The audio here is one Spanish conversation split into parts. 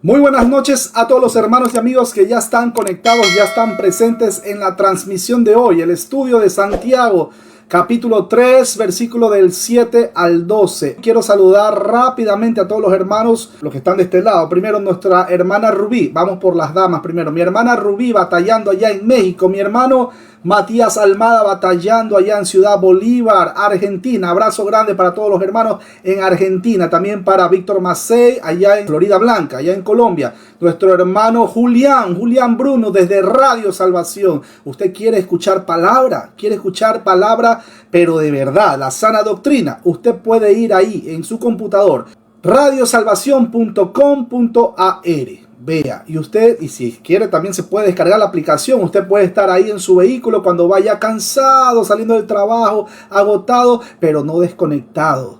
Muy buenas noches a todos los hermanos y amigos que ya están conectados, ya están presentes en la transmisión de hoy, el estudio de Santiago, capítulo 3, versículo del 7 al 12. Quiero saludar rápidamente a todos los hermanos, los que están de este lado. Primero nuestra hermana Rubí, vamos por las damas primero. Mi hermana Rubí batallando allá en México, mi hermano Matías Almada batallando allá en Ciudad Bolívar, Argentina. Abrazo grande para todos los hermanos en Argentina. También para Víctor Macei allá en Florida Blanca, allá en Colombia. Nuestro hermano Julián Bruno desde Radio Salvación. Usted quiere escuchar palabra, pero de verdad, la sana doctrina. Usted puede ir ahí en su computador, radiosalvacion.com.ar. Vea, y si quiere también se puede descargar la aplicación. Usted puede estar ahí en su vehículo cuando vaya cansado, saliendo del trabajo, agotado, pero no desconectado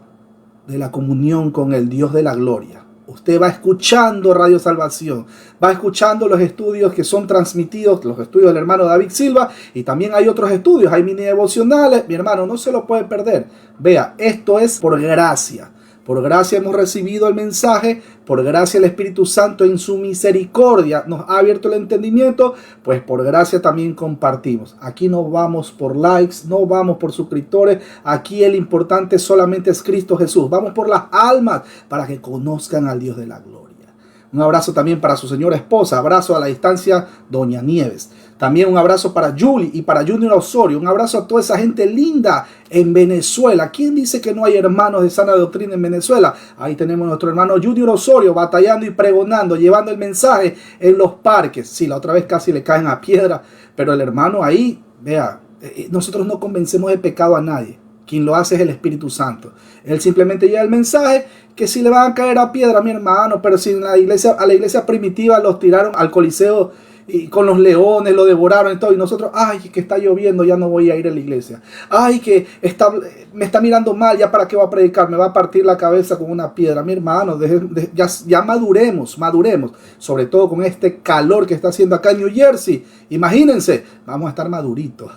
de la comunión con el Dios de la gloria. Usted va escuchando Radio Salvación, va escuchando los estudios que son transmitidos, los estudios del hermano David Silva, y también hay otros estudios, hay mini devocionales. Mi hermano, no se lo puede perder. Vea, esto es por gracia. Por gracia hemos recibido el mensaje, por gracia el Espíritu Santo en su misericordia nos ha abierto el entendimiento, pues por gracia también compartimos. Aquí no vamos por likes, no vamos por suscriptores, aquí el importante solamente es Cristo Jesús. Vamos por las almas para que conozcan al Dios de la gloria. Un abrazo también para su señora esposa, abrazo a la distancia, Doña Nieves. También un abrazo para Julie y para Junior Osorio. Un abrazo a toda esa gente linda en Venezuela. ¿Quién dice que no hay hermanos de sana doctrina en Venezuela? Ahí tenemos a nuestro hermano Junior Osorio batallando y pregonando, llevando el mensaje en los parques. Sí, la otra vez casi le caen a piedra, pero el hermano ahí, vea, nosotros no convencemos de pecado a nadie. Quien lo hace es el Espíritu Santo. Él simplemente lleva el mensaje, que si le van a caer a piedra, mi hermano, pero si a la iglesia primitiva los tiraron al Coliseo y con los leones lo devoraron y todo, y nosotros, ay, que está lloviendo, ya no voy a ir a la iglesia. Ay, que me está mirando mal, ya para qué va a predicar, me va a partir la cabeza con una piedra. Mi hermano, ya maduremos, sobre todo con este calor que está haciendo acá en New Jersey. Imagínense, vamos a estar maduritos.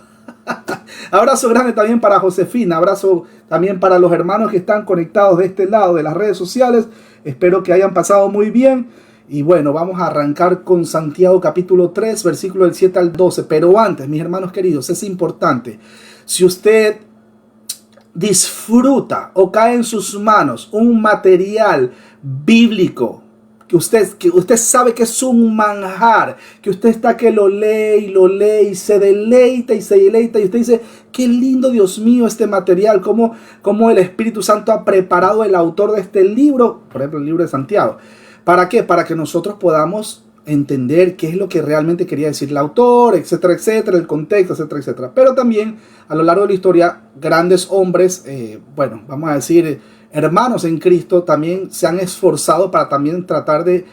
Abrazo grande también para Josefina, abrazo también para los hermanos que están conectados de este lado de las redes sociales. Espero que hayan pasado muy bien. Y bueno, vamos a arrancar con Santiago capítulo 3, versículo del 7 al 12. Pero antes, mis hermanos queridos, es importante, si usted disfruta o cae en sus manos un material bíblico, que usted sabe que es un manjar, que usted está que lo lee y se deleita y usted dice, qué lindo, Dios mío, este material, cómo el Espíritu Santo ha preparado el autor de este libro, por ejemplo el libro de Santiago. ¿Para qué? Para que nosotros podamos entender qué es lo que realmente quería decir el autor, etcétera, etcétera, el contexto, etcétera, etcétera. Pero también a lo largo de la historia, grandes hombres, vamos a decir, hermanos en Cristo, también se han esforzado para también tratar de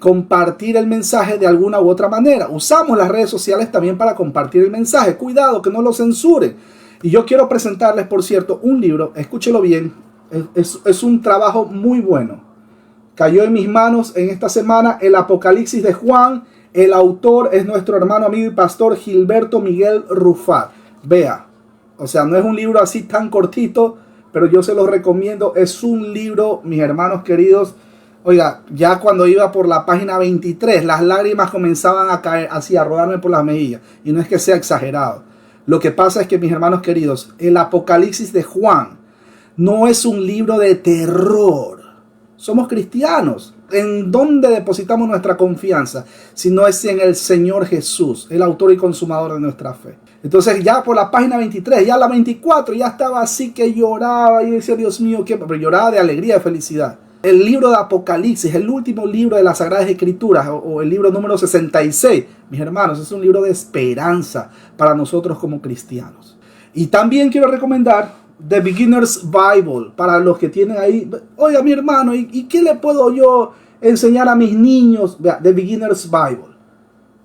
compartir el mensaje de alguna u otra manera. Usamos las redes sociales también para compartir el mensaje. Cuidado, que no lo censuren. Y yo quiero presentarles, por cierto, un libro, escúchelo bien, es un trabajo muy bueno. Cayó en mis manos en esta semana el Apocalipsis de Juan. El autor es nuestro hermano, amigo y pastor Gilberto Miguel Rufat. Vea, o sea, no es un libro así tan cortito, pero yo se lo recomiendo. Es un libro, mis hermanos queridos. Oiga, ya cuando iba por la página 23, las lágrimas comenzaban a caer, así a rodarme por las mejillas. Y no es que sea exagerado. Lo que pasa es que, mis hermanos queridos, el Apocalipsis de Juan no es un libro de terror. Somos cristianos. ¿En dónde depositamos nuestra confianza? Si no es en el Señor Jesús, el autor y consumador de nuestra fe. Entonces ya por la página 23, ya la 24, ya estaba así que lloraba y decía, Dios mío, pero lloraba de alegría, de felicidad. El libro de Apocalipsis, el último libro de las Sagradas Escrituras, o el libro número 66, mis hermanos, es un libro de esperanza para nosotros como cristianos. Y también quiero recomendar The Beginner's Bible, para los que tienen ahí, oiga mi hermano, ¿y qué le puedo yo enseñar a mis niños? Vea, The Beginner's Bible,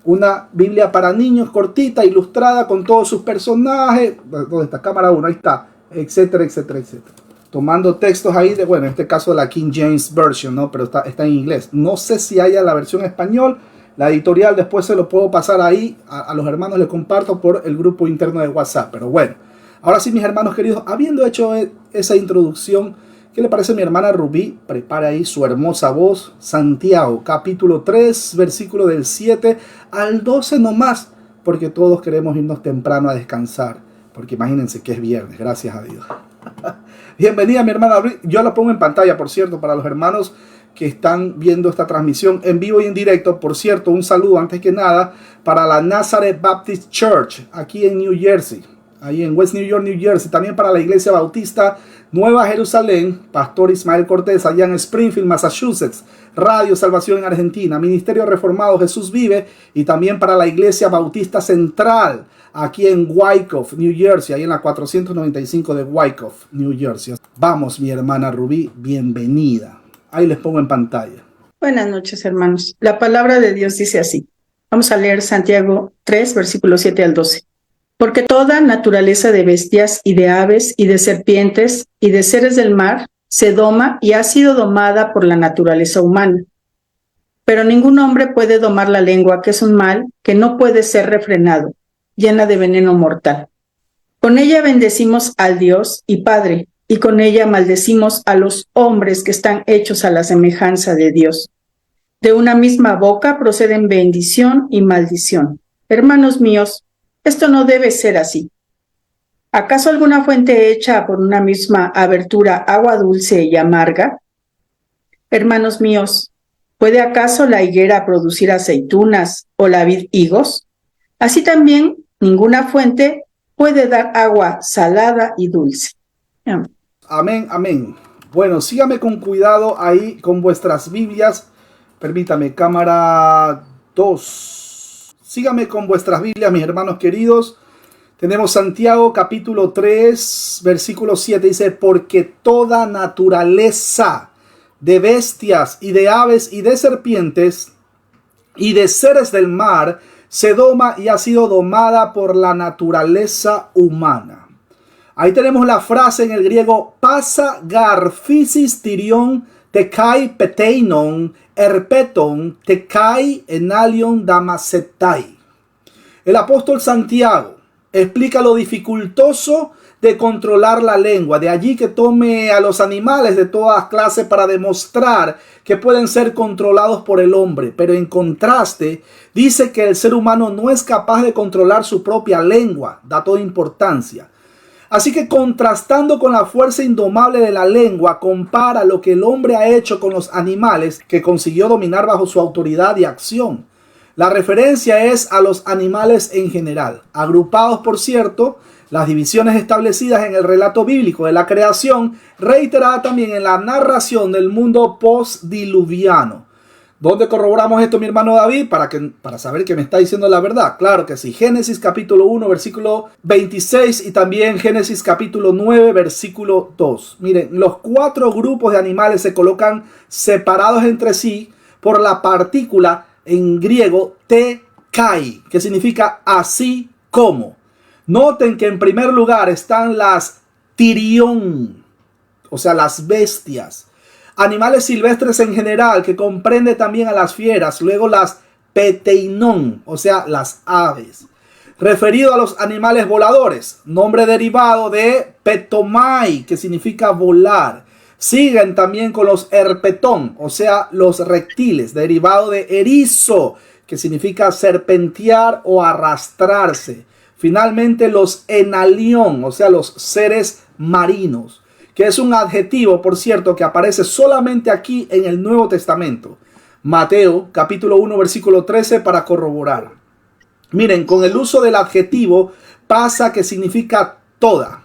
una Biblia para niños cortita, ilustrada con todos sus personajes. ¿Dónde está? Cámara 1, ahí está, etcétera, etcétera, etcétera. Tomando textos ahí de, bueno, en este caso de la King James Version, ¿no? Pero está en inglés. No sé si haya la versión español. La editorial después se lo puedo pasar ahí, a los hermanos les comparto por el grupo interno de WhatsApp, pero bueno. Ahora sí, mis hermanos queridos, habiendo hecho esa introducción, ¿Qué le parece mi hermana Rubí? Prepara ahí su hermosa voz. Santiago, capítulo 3, versículo del 7 al 12 nomás, porque todos queremos irnos temprano a descansar, porque imagínense que es viernes, gracias a Dios. Bienvenida mi hermana Rubí. Yo la pongo en pantalla, por cierto, para los hermanos que están viendo esta transmisión en vivo y en directo. Por cierto, un saludo antes que nada para la Nazareth Baptist Church, aquí en New Jersey, ahí en West New York, New Jersey. También para la Iglesia Bautista Nueva Jerusalén, Pastor Ismael Cortés, allá en Springfield, Massachusetts. Radio Salvación en Argentina, Ministerio Reformado Jesús Vive. Y también para la Iglesia Bautista Central, aquí en Wyckoff, New Jersey, ahí en la 495 de Wyckoff, New Jersey. Vamos, mi hermana Rubí, bienvenida. Ahí les pongo en pantalla. Buenas noches, hermanos. La palabra de Dios dice así. Vamos a leer Santiago 3, versículos 7 al 12. Porque toda naturaleza de bestias y de aves y de serpientes y de seres del mar se doma y ha sido domada por la naturaleza humana. Pero ningún hombre puede domar la lengua, que es un mal que no puede ser refrenado, llena de veneno mortal. Con ella bendecimos al Dios y Padre, y con ella maldecimos a los hombres que están hechos a la semejanza de Dios. De una misma boca proceden bendición y maldición. Hermanos míos, esto no debe ser así. ¿Acaso alguna fuente hecha por una misma abertura agua dulce y amarga? Hermanos míos, ¿puede acaso la higuera producir aceitunas o la vid higos? Así también ninguna fuente puede dar agua salada y dulce. Amén, amén. Bueno, sígame con cuidado ahí con vuestras Biblias. Permítame, cámara 2. Sígame con vuestras Biblias, mis hermanos queridos. Tenemos Santiago capítulo 3, versículo 7. Dice, porque toda naturaleza de bestias y de aves y de serpientes y de seres del mar se doma y ha sido domada por la naturaleza humana. Ahí tenemos la frase en el griego, pasa garphisis tirion tekai peteinon herpeton tekai enalion damasetai. El apóstol Santiago explica lo dificultoso de controlar la lengua. De allí que tome a los animales de todas clases para demostrar que pueden ser controlados por el hombre. Pero en contraste, dice que el ser humano no es capaz de controlar su propia lengua. Dato de importancia. Así que contrastando con la fuerza indomable de la lengua, compara lo que el hombre ha hecho con los animales que consiguió dominar bajo su autoridad y acción. La referencia es a los animales en general, agrupados por cierto, las divisiones establecidas en el relato bíblico de la creación, reiterada también en la narración del mundo postdiluviano. ¿Dónde corroboramos esto, mi hermano David? Para saber que me está diciendo la verdad. Claro que sí. Génesis capítulo 1, versículo 26 y también Génesis capítulo 9, versículo 2. Miren, los 4 grupos de animales se colocan separados entre sí por la partícula en griego te kai, que significa así como. Noten que en primer lugar están las tirión, o sea, las bestias. Animales silvestres en general, que comprende también a las fieras. Luego las peteinón, o sea, las aves. Referido a los animales voladores, nombre derivado de petomai, que significa volar. Siguen también con los herpetón, o sea, los reptiles, derivado de erizo, que significa serpentear o arrastrarse. Finalmente los enalión, o sea, los seres marinos, que es un adjetivo, por cierto, que aparece solamente aquí en el Nuevo Testamento. Mateo, capítulo 1, versículo 13, para corroborar. Miren, con el uso del adjetivo, pasa, que significa toda.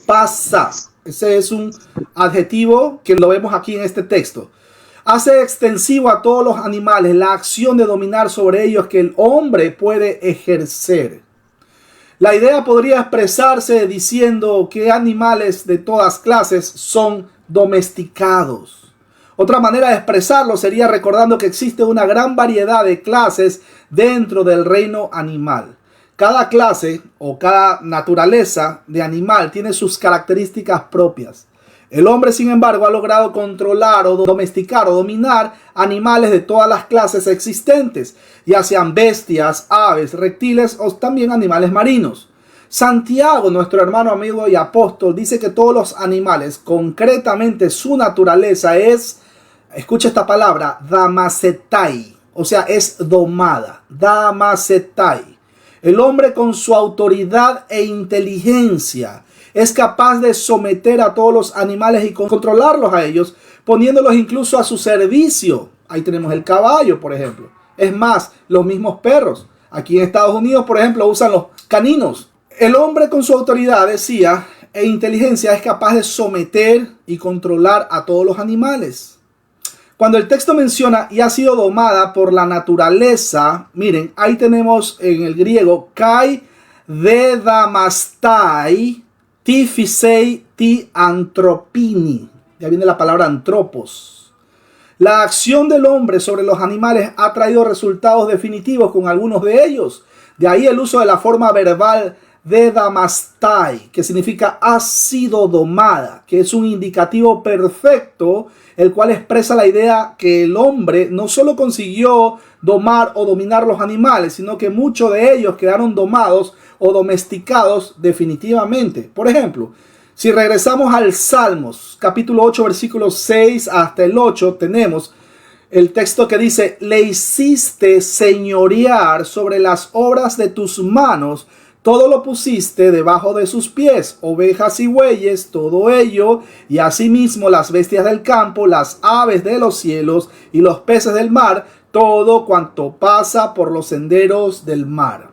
Pasa. Ese es un adjetivo que lo vemos aquí en este texto. Hace extensivo a todos los animales la acción de dominar sobre ellos que el hombre puede ejercer. La idea podría expresarse diciendo que animales de todas clases son domesticados. Otra manera de expresarlo sería recordando que existe una gran variedad de clases dentro del reino animal. Cada clase o cada naturaleza de animal tiene sus características propias. El hombre, sin embargo, ha logrado controlar o domesticar o dominar animales de todas las clases existentes, ya sean bestias, aves, reptiles o también animales marinos. Santiago, nuestro hermano, amigo y apóstol, dice que todos los animales, concretamente su naturaleza es, escucha esta palabra, damacetai, o sea, es domada, damacetai. El hombre con su autoridad e inteligencia es capaz de someter a todos los animales y controlarlos a ellos, poniéndolos incluso a su servicio. Ahí tenemos el caballo, por ejemplo. Es más, los mismos perros. Aquí en Estados Unidos, por ejemplo, usan los caninos. El hombre con su autoridad, decía, e inteligencia es capaz de someter y controlar a todos los animales. Cuando el texto menciona y ha sido domada por la naturaleza, miren, ahí tenemos en el griego kai dedamastai ti fisei ti antropini. Ya viene la palabra antropos. La acción del hombre sobre los animales ha traído resultados definitivos con algunos de ellos. De ahí el uso de la forma verbal dedamastai, que significa ha sido domada, que es un indicativo perfecto, el cual expresa la idea que el hombre no solo consiguió domar o dominar los animales, sino que muchos de ellos quedaron domados o domesticados definitivamente. Por ejemplo, si regresamos al Salmos, capítulo 8, versículos 6 hasta el 8, tenemos el texto que dice: le hiciste señorear sobre las obras de tus manos, todo lo pusiste debajo de sus pies, ovejas y bueyes, todo ello, y asimismo las bestias del campo, las aves de los cielos y los peces del mar, todo cuanto pasa por los senderos del mar.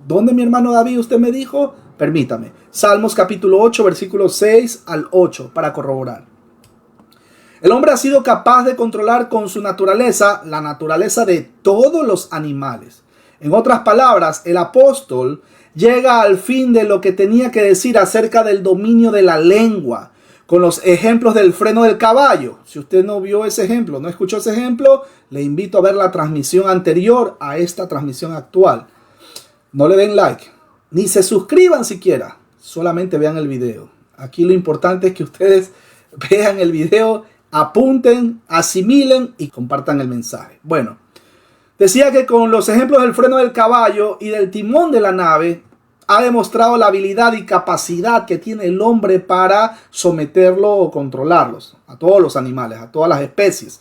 ¿Dónde, mi hermano David, usted me dijo? Permítame. Salmos capítulo 8, versículos 6 al 8, para corroborar. El hombre ha sido capaz de controlar con su naturaleza la naturaleza de todos los animales. En otras palabras, el apóstol llega al fin de lo que tenía que decir acerca del dominio de la lengua, con los ejemplos del freno del caballo. Si usted no vio ese ejemplo, no escuchó ese ejemplo, le invito a ver la transmisión anterior a esta transmisión actual. No le den like, ni se suscriban siquiera, solamente vean el video. Aquí lo importante es que ustedes vean el video, apunten, asimilen y compartan el mensaje. Bueno, decía que con los ejemplos del freno del caballo y del timón de la nave, ha demostrado la habilidad y capacidad que tiene el hombre para someterlo o controlarlos, a todos los animales, a todas las especies.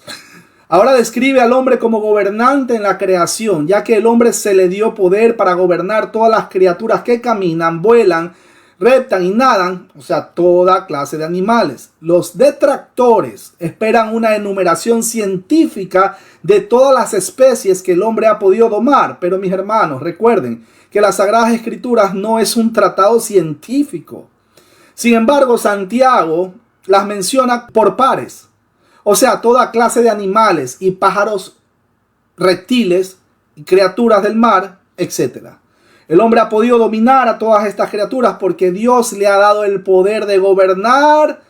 Ahora describe al hombre como gobernante en la creación, ya que el hombre se le dio poder para gobernar todas las criaturas que caminan, vuelan, reptan y nadan, o sea, toda clase de animales. Los detractores esperan una enumeración científica de todas las especies que el hombre ha podido domar, pero mis hermanos, recuerden que las Sagradas Escrituras no es un tratado científico. Sin embargo, Santiago las menciona por pares, o sea, toda clase de animales y pájaros, reptiles y criaturas del mar, etc. El hombre ha podido dominar a todas estas criaturas porque Dios le ha dado el poder de gobernar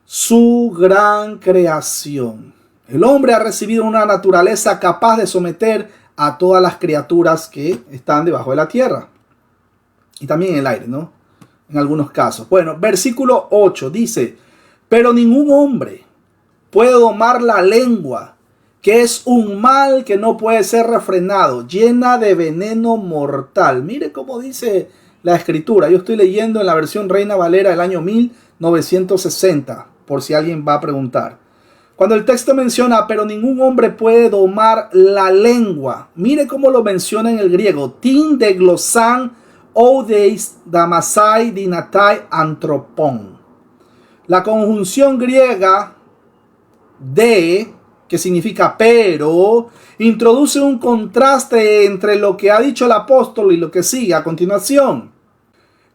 su gran creación. El hombre ha recibido una naturaleza capaz de someter a todas las criaturas que están debajo de la tierra. Y también en el aire, ¿no? En algunos casos. Bueno, versículo 8 dice: pero ningún hombre puede domar la lengua, que es un mal que no puede ser refrenado, llena de veneno mortal. Mire cómo dice la escritura. Yo estoy leyendo en la versión Reina Valera del año 1960, por si alguien va a preguntar. Cuando el texto menciona, pero ningún hombre puede domar la lengua, mire cómo lo menciona en el griego. Tin de glosan oudeis damasai dinatai antropon. La conjunción griega de, que significa pero, introduce un contraste entre lo que ha dicho el apóstol y lo que sigue a continuación.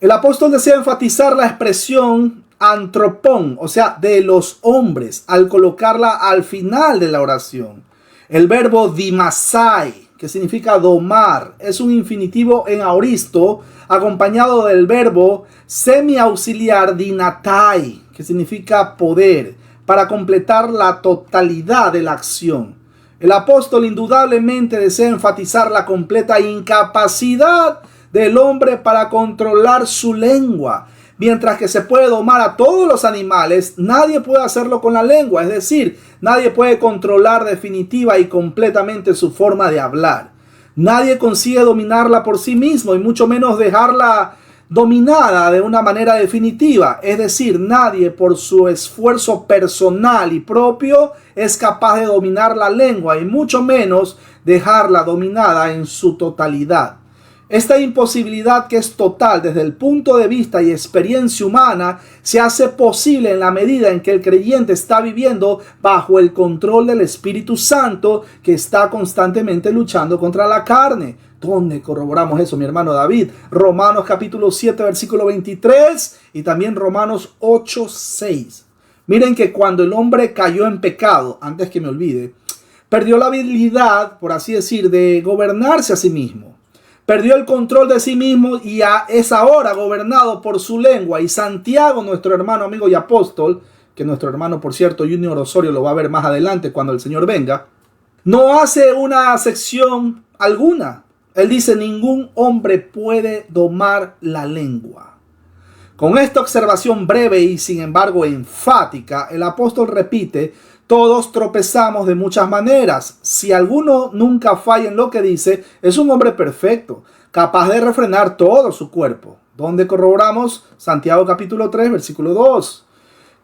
El apóstol desea enfatizar la expresión antropón, o sea, de los hombres, al colocarla al final de la oración. El verbo dimasai, que significa domar, es un infinitivo en aoristo, acompañado del verbo semiauxiliar dinatai, que significa poder, para completar la totalidad de la acción. El apóstol indudablemente desea enfatizar la completa incapacidad del hombre para controlar su lengua. Mientras que se puede domar a todos los animales, nadie puede hacerlo con la lengua. Es decir, nadie puede controlar definitiva y completamente su forma de hablar. Nadie consigue dominarla por sí mismo y mucho menos dejarla dominada de una manera definitiva. Es decir, nadie por su esfuerzo personal y propio es capaz de dominar la lengua y mucho menos dejarla dominada en su totalidad. Esta imposibilidad, que es total desde el punto de vista y experiencia humana, se hace posible en la medida en que el creyente está viviendo bajo el control del Espíritu Santo, que está constantemente luchando contra la carne. ¿Dónde corroboramos eso, mi hermano David? Romanos capítulo 7, versículo 23 y también Romanos 8, 6. Miren que cuando el hombre cayó en pecado, antes que me olvide, perdió la habilidad, por así decir, de gobernarse a sí mismo. Perdió el control de sí mismo y es ahora gobernado por su lengua. Y Santiago, nuestro hermano, amigo y apóstol, que nuestro hermano, por cierto, Junior Osorio, lo va a ver más adelante cuando el Señor venga, no hace una sección alguna. Él dice: ningún hombre puede domar la lengua. Con esta observación breve y sin embargo enfática, el apóstol repite: todos tropezamos de muchas maneras. Si alguno nunca falla en lo que dice, es un hombre perfecto, capaz de refrenar todo su cuerpo. ¿Dónde corroboramos? Santiago capítulo 3, versículo 2.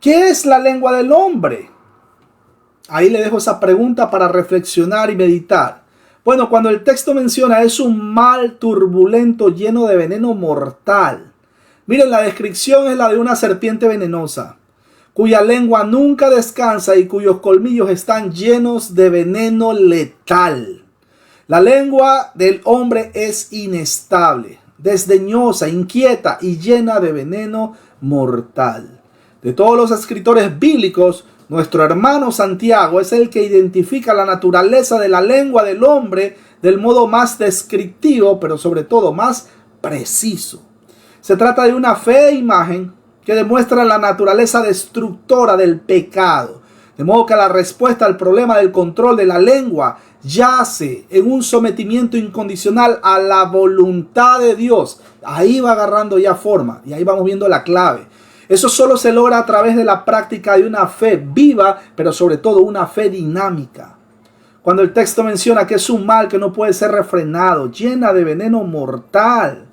¿Qué es la lengua del hombre? Ahí le dejo esa pregunta para reflexionar y meditar. Bueno, cuando el texto menciona es un mal turbulento lleno de veneno mortal. Miren, la descripción es la de una serpiente venenosa, cuya lengua nunca descansa y cuyos colmillos están llenos de veneno letal. La lengua del hombre es inestable, desdeñosa, inquieta y llena de veneno mortal. De todos los escritores bíblicos, nuestro hermano Santiago es el que identifica la naturaleza de la lengua del hombre del modo más descriptivo, pero sobre todo más preciso. Se trata de una fea imagen que demuestra la naturaleza destructora del pecado. De modo que la respuesta al problema del control de la lengua yace en un sometimiento incondicional a la voluntad de Dios. Ahí va agarrando ya forma y ahí vamos viendo la clave. Eso solo se logra a través de la práctica de una fe viva, pero sobre todo una fe dinámica. Cuando el texto menciona que es un mal que no puede ser refrenado, llena de veneno mortal.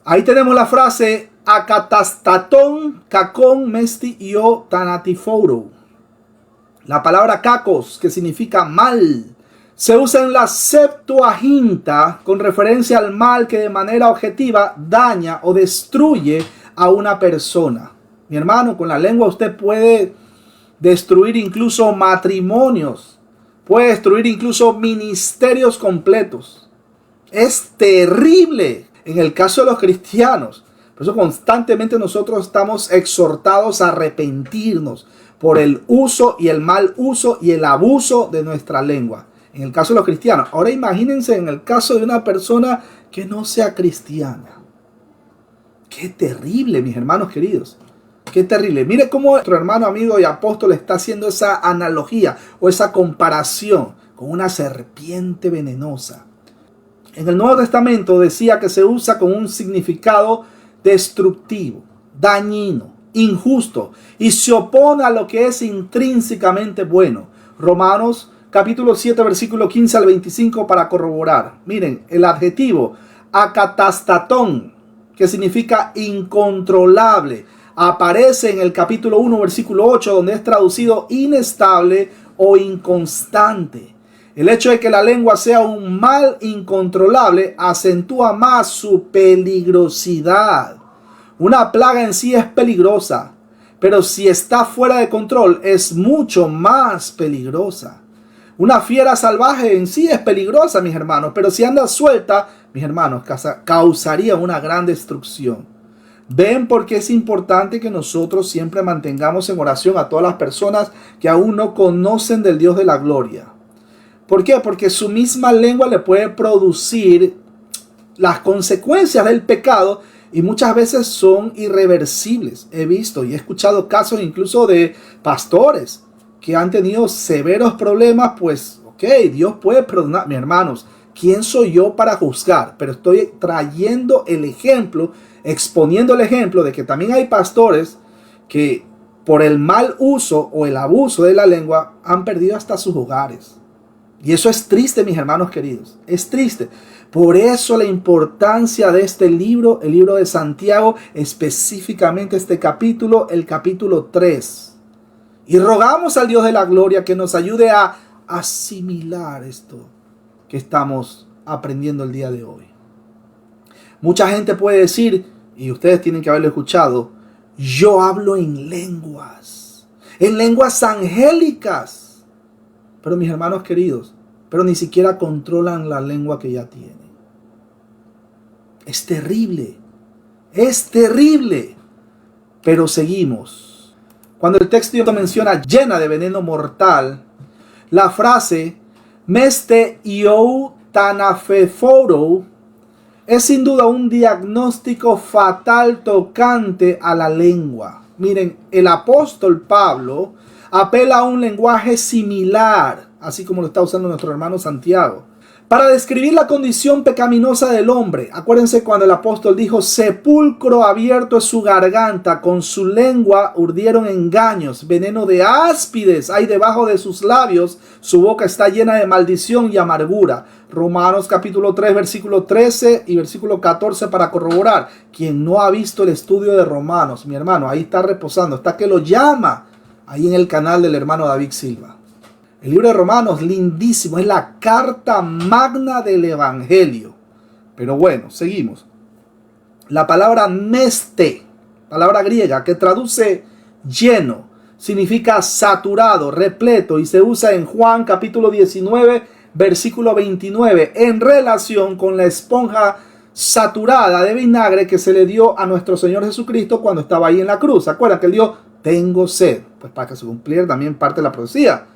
Ahí tenemos la frase akatastaton kakon mesti io tanatiforo. La palabra kakos, que significa mal, se usa en la Septuaginta con referencia al mal que de manera objetiva daña o destruye a una persona. Mi hermano, con la lengua usted puede destruir incluso matrimonios, puede destruir incluso ministerios completos. Es terrible en el caso de los cristianos. Por eso constantemente nosotros estamos exhortados a arrepentirnos por el uso y el mal uso y el abuso de nuestra lengua. En el caso de los cristianos. Ahora imagínense en el caso de una persona que no sea cristiana. Qué terrible, mis hermanos queridos. Qué terrible. Mire cómo nuestro hermano, amigo y apóstol está haciendo esa analogía o esa comparación con una serpiente venenosa. En el Nuevo Testamento decía que se usa con un significado destructivo, dañino, injusto y se opone a lo que es intrínsecamente bueno. Romanos capítulo 7, versículo 15 al 25 para corroborar. Miren, el adjetivo akatastatón, que significa incontrolable, aparece en el capítulo 1, versículo 8, donde es traducido inestable o inconstante. El hecho de que la lengua sea un mal incontrolable acentúa más su peligrosidad. Una plaga en sí es peligrosa, pero si está fuera de control es mucho más peligrosa. Una fiera salvaje en sí es peligrosa, mis hermanos, pero si anda suelta, mis hermanos, causaría una gran destrucción. ¿Ven por qué es importante que nosotros siempre mantengamos en oración a todas las personas que aún no conocen del Dios de la gloria? ¿Por qué? Porque su misma lengua le puede producir las consecuencias del pecado y muchas veces son irreversibles. He visto y he escuchado casos incluso de pastores que han tenido severos problemas. Pues, ok, Dios puede perdonar. Mis hermanos, ¿quién soy yo para juzgar? Pero estoy trayendo el ejemplo, exponiendo el ejemplo de que también hay pastores que por el mal uso o el abuso de la lengua han perdido hasta sus hogares. Y eso es triste, mis hermanos queridos. Es triste. Por eso la importancia de este libro, el libro de Santiago, específicamente este capítulo, el capítulo 3. Y rogamos al Dios de la gloria que nos ayude a asimilar esto que estamos aprendiendo el día de hoy. Mucha gente puede decir, y ustedes tienen que haberlo escuchado, yo hablo en lenguas angélicas. Pero mis hermanos queridos, pero ni siquiera controlan la lengua que ya tienen. Es terrible, pero seguimos. Cuando el texto menciona llena de veneno mortal, la frase meste iou tanafeforo es sin duda un diagnóstico fatal tocante a la lengua. Miren, el apóstol Pablo apela a un lenguaje similar, así como lo está usando nuestro hermano Santiago, para describir la condición pecaminosa del hombre. Acuérdense cuando el apóstol dijo, sepulcro abierto es su garganta, con su lengua urdieron engaños, veneno de áspides hay debajo de sus labios, su boca está llena de maldición y amargura. Romanos capítulo 3, versículo 13 y versículo 14 para corroborar. Quien no ha visto el estudio de Romanos, mi hermano, ahí está reposando, está que lo llama, ahí en el canal del hermano David Silva. El libro de Romanos, lindísimo, es la carta magna del Evangelio. Pero bueno, seguimos. La palabra meste, palabra griega que traduce lleno, significa saturado, repleto, y se usa en Juan capítulo 19, versículo 29, en relación con la esponja saturada de vinagre que se le dio a nuestro Señor Jesucristo cuando estaba ahí en la cruz. ¿Se acuerdan que él dijo, tengo sed? Pues para que se cumpliera también parte de la profecía.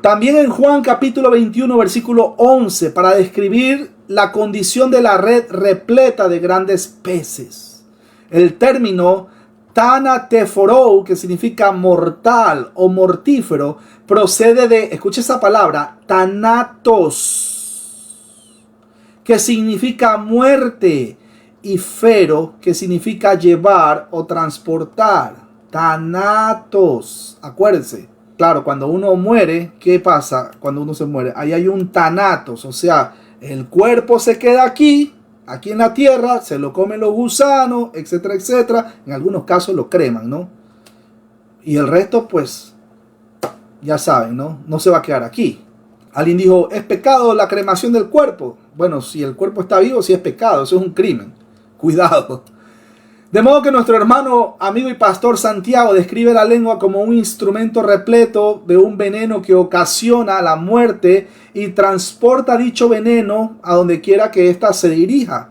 También en Juan capítulo 21 versículo 11 para describir la condición de la red repleta de grandes peces. El término tanateforou, que significa mortal o mortífero, procede de, escuche esa palabra, thanatos, que significa muerte, y fero, que significa llevar o transportar. Thanatos, acuérdense. Claro, cuando uno muere, ¿qué pasa cuando uno se muere? Ahí hay un thanatos, o sea, el cuerpo se queda aquí en la tierra, se lo comen los gusanos, etcétera, etcétera. En algunos casos lo creman, ¿no? Y el resto, pues, ya saben, ¿no? No se va a quedar aquí. Alguien dijo, ¿es pecado la cremación del cuerpo? Bueno, si el cuerpo está vivo, sí es pecado, eso es un crimen. Cuidado. De modo que nuestro hermano, amigo y pastor Santiago describe la lengua como un instrumento repleto de un veneno que ocasiona la muerte y transporta dicho veneno a donde quiera que ésta se dirija.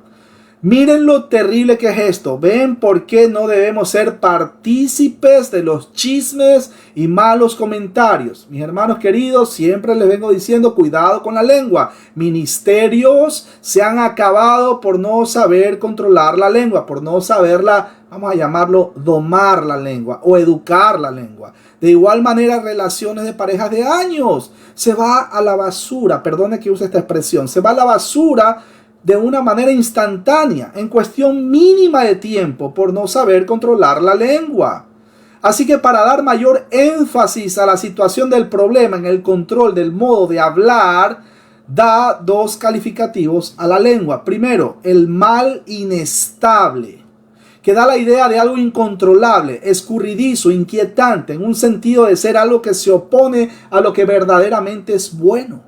Miren lo terrible que es esto. ¿Ven por qué no debemos ser partícipes de los chismes y malos comentarios? Mis hermanos queridos, siempre les vengo diciendo, cuidado con la lengua. Ministerios se han acabado por no saber controlar la lengua, por no saberla, vamos a llamarlo, domar la lengua o educar la lengua. De igual manera, relaciones de parejas de años. Se va a la basura, perdone que use esta expresión, se va a la basura de una manera instantánea, en cuestión mínima de tiempo, por no saber controlar la lengua. Así que para dar mayor énfasis a la situación del problema en el control del modo de hablar, da dos calificativos a la lengua. Primero, el mal inestable, que da la idea de algo incontrolable, escurridizo, inquietante, en un sentido de ser algo que se opone a lo que verdaderamente es bueno.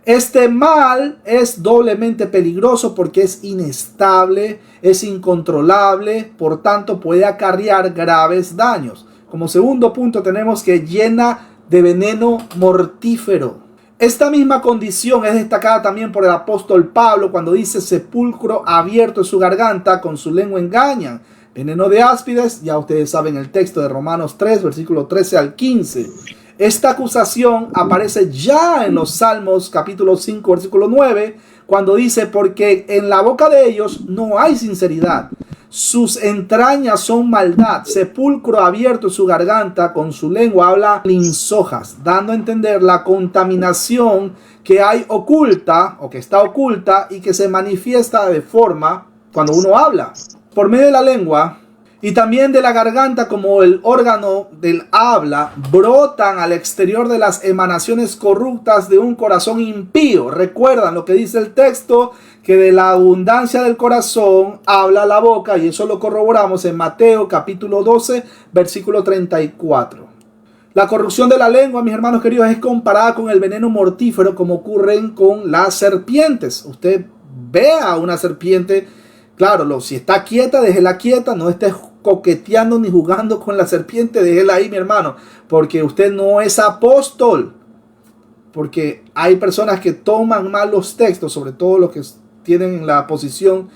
Este mal es doblemente peligroso porque es inestable, es incontrolable, por tanto puede acarrear graves daños. Como segundo punto tenemos que llena de veneno mortífero. Esta misma condición es destacada también por el apóstol Pablo cuando dice sepulcro abierto en su garganta, con su lengua engañan. Veneno de áspides, ya ustedes saben el texto de Romanos 3, versículo 13 al 15. Esta acusación aparece ya en los Salmos capítulo 5 versículo 9 cuando dice porque en la boca de ellos no hay sinceridad, sus entrañas son maldad, sepulcro abierto en su garganta, con su lengua habla linzojas, dando a entender la contaminación que hay oculta o que está oculta y que se manifiesta de forma cuando uno habla. Por medio de la lengua, Y también de la garganta, como el órgano del habla, brotan al exterior de las emanaciones corruptas de un corazón impío. Recuerdan lo que dice el texto, que de la abundancia del corazón habla la boca, y eso lo corroboramos en Mateo capítulo 12, versículo 34. La corrupción de la lengua, mis hermanos queridos, es comparada con el veneno mortífero, como ocurren con las serpientes. Usted ve a una serpiente, claro, si está quieta, déjela quieta, no esté coqueteando ni jugando con la serpiente, déjela ahí, mi hermano, porque usted no es apóstol. Porque hay personas que toman mal los textos, sobre todo los que tienen la posición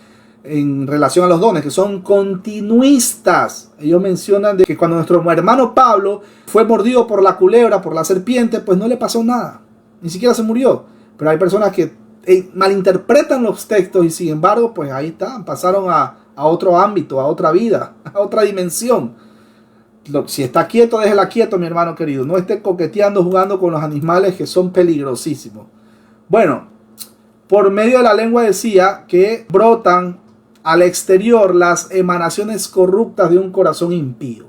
en relación a los dones, que son continuistas. Ellos mencionan de que cuando nuestro hermano Pablo fue mordido por la culebra, por la serpiente, pues no le pasó nada, ni siquiera se murió. Pero hay personas que malinterpretan los textos y sin embargo, pues ahí están, pasaron a otro ámbito, a otra vida, a otra dimensión. Si está quieto, déjela quieto, mi hermano querido. No esté coqueteando, jugando con los animales que son peligrosísimos. Bueno, por medio de la lengua decía que brotan al exterior las emanaciones corruptas de un corazón impío.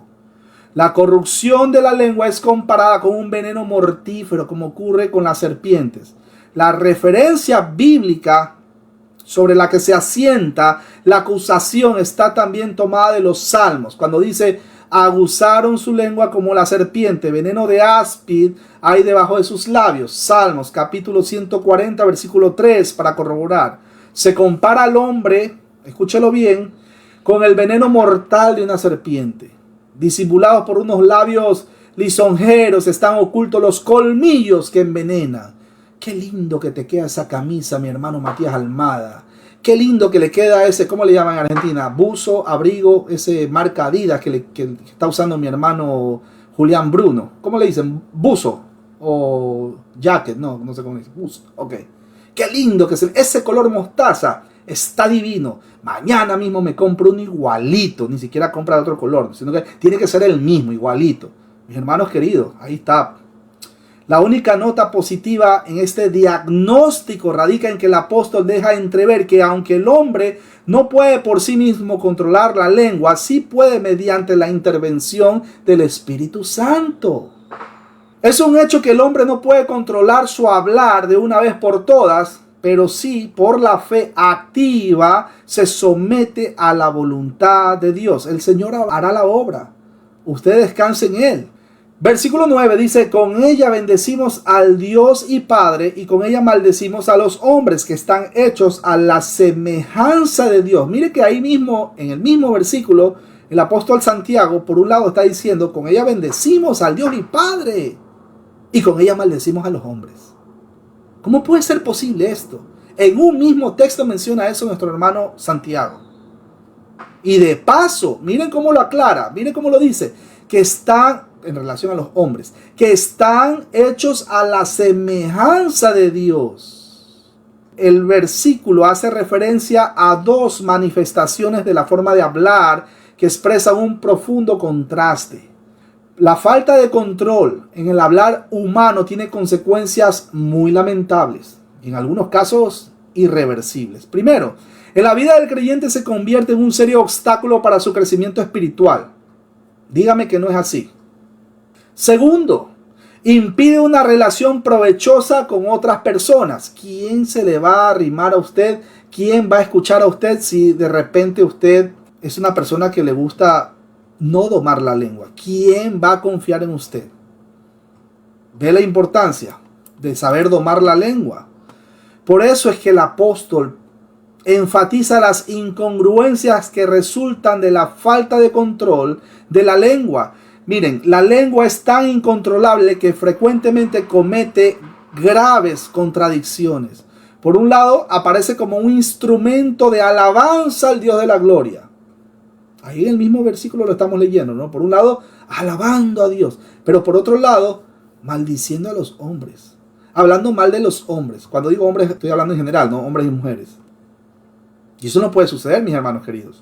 La corrupción de la lengua es comparada con un veneno mortífero, como ocurre con las serpientes. La referencia bíblica sobre la que se asienta la acusación está también tomada de los Salmos, cuando dice: aguzaron su lengua como la serpiente, veneno de áspid hay debajo de sus labios. Salmos capítulo 140 versículo 3, para corroborar. Se compara al hombre, escúchelo bien, con el veneno mortal de una serpiente. Disimulados por unos labios lisonjeros están ocultos los colmillos que envenenan. Qué lindo que te queda esa camisa, mi hermano Matías Almada. Qué lindo que le queda ese, ¿cómo le llaman en Argentina? Buzo, abrigo, ese marca Adidas que está usando mi hermano Julián Bruno. ¿Cómo le dicen? Buzo o jacket, no sé cómo le dicen. Buzo, ok. Qué lindo que ese color mostaza está divino. Mañana mismo me compro uno igualito, ni siquiera compra de otro color, sino que tiene que ser el mismo, igualito. Mis hermanos queridos, ahí está. La única nota positiva en este diagnóstico radica en que el apóstol deja entrever que aunque el hombre no puede por sí mismo controlar la lengua, sí puede mediante la intervención del Espíritu Santo. Es un hecho que el hombre no puede controlar su hablar de una vez por todas, pero sí por la fe activa se somete a la voluntad de Dios. El Señor hará la obra. Usted descanse en Él. Versículo 9 dice: con ella bendecimos al Dios y Padre, y con ella maldecimos a los hombres que están hechos a la semejanza de Dios. Mire que ahí mismo, en el mismo versículo, el apóstol Santiago, por un lado está diciendo: con ella bendecimos al Dios y Padre, y con ella maldecimos a los hombres. ¿Cómo puede ser posible esto? En un mismo texto menciona eso nuestro hermano Santiago. Y de paso, miren cómo lo aclara, miren cómo lo dice, que están, en relación a los hombres, que están hechos a la semejanza de Dios. El versículo hace referencia a dos manifestaciones de la forma de hablar que expresan un profundo contraste. La falta de control en el hablar humano tiene consecuencias muy lamentables, en algunos casos irreversibles. Primero, en la vida del creyente se convierte en un serio obstáculo para su crecimiento espiritual. Dígame que no es así. Segundo, impide una relación provechosa con otras personas. ¿Quién se le va a arrimar a usted? ¿Quién va a escuchar a usted si de repente usted es una persona que le gusta no domar la lengua? ¿Quién va a confiar en usted? Ve la importancia de saber domar la lengua. Por eso es que el apóstol enfatiza las incongruencias que resultan de la falta de control de la lengua. Miren, la lengua es tan incontrolable que frecuentemente comete graves contradicciones. Por un lado, aparece como un instrumento de alabanza al Dios de la gloria. Ahí en el mismo versículo lo estamos leyendo, ¿no? Por un lado, alabando a Dios, pero por otro lado, maldiciendo a los hombres. Hablando mal de los hombres. Cuando digo hombres, estoy hablando en general, ¿no? Hombres y mujeres. Y eso no puede suceder, mis hermanos queridos.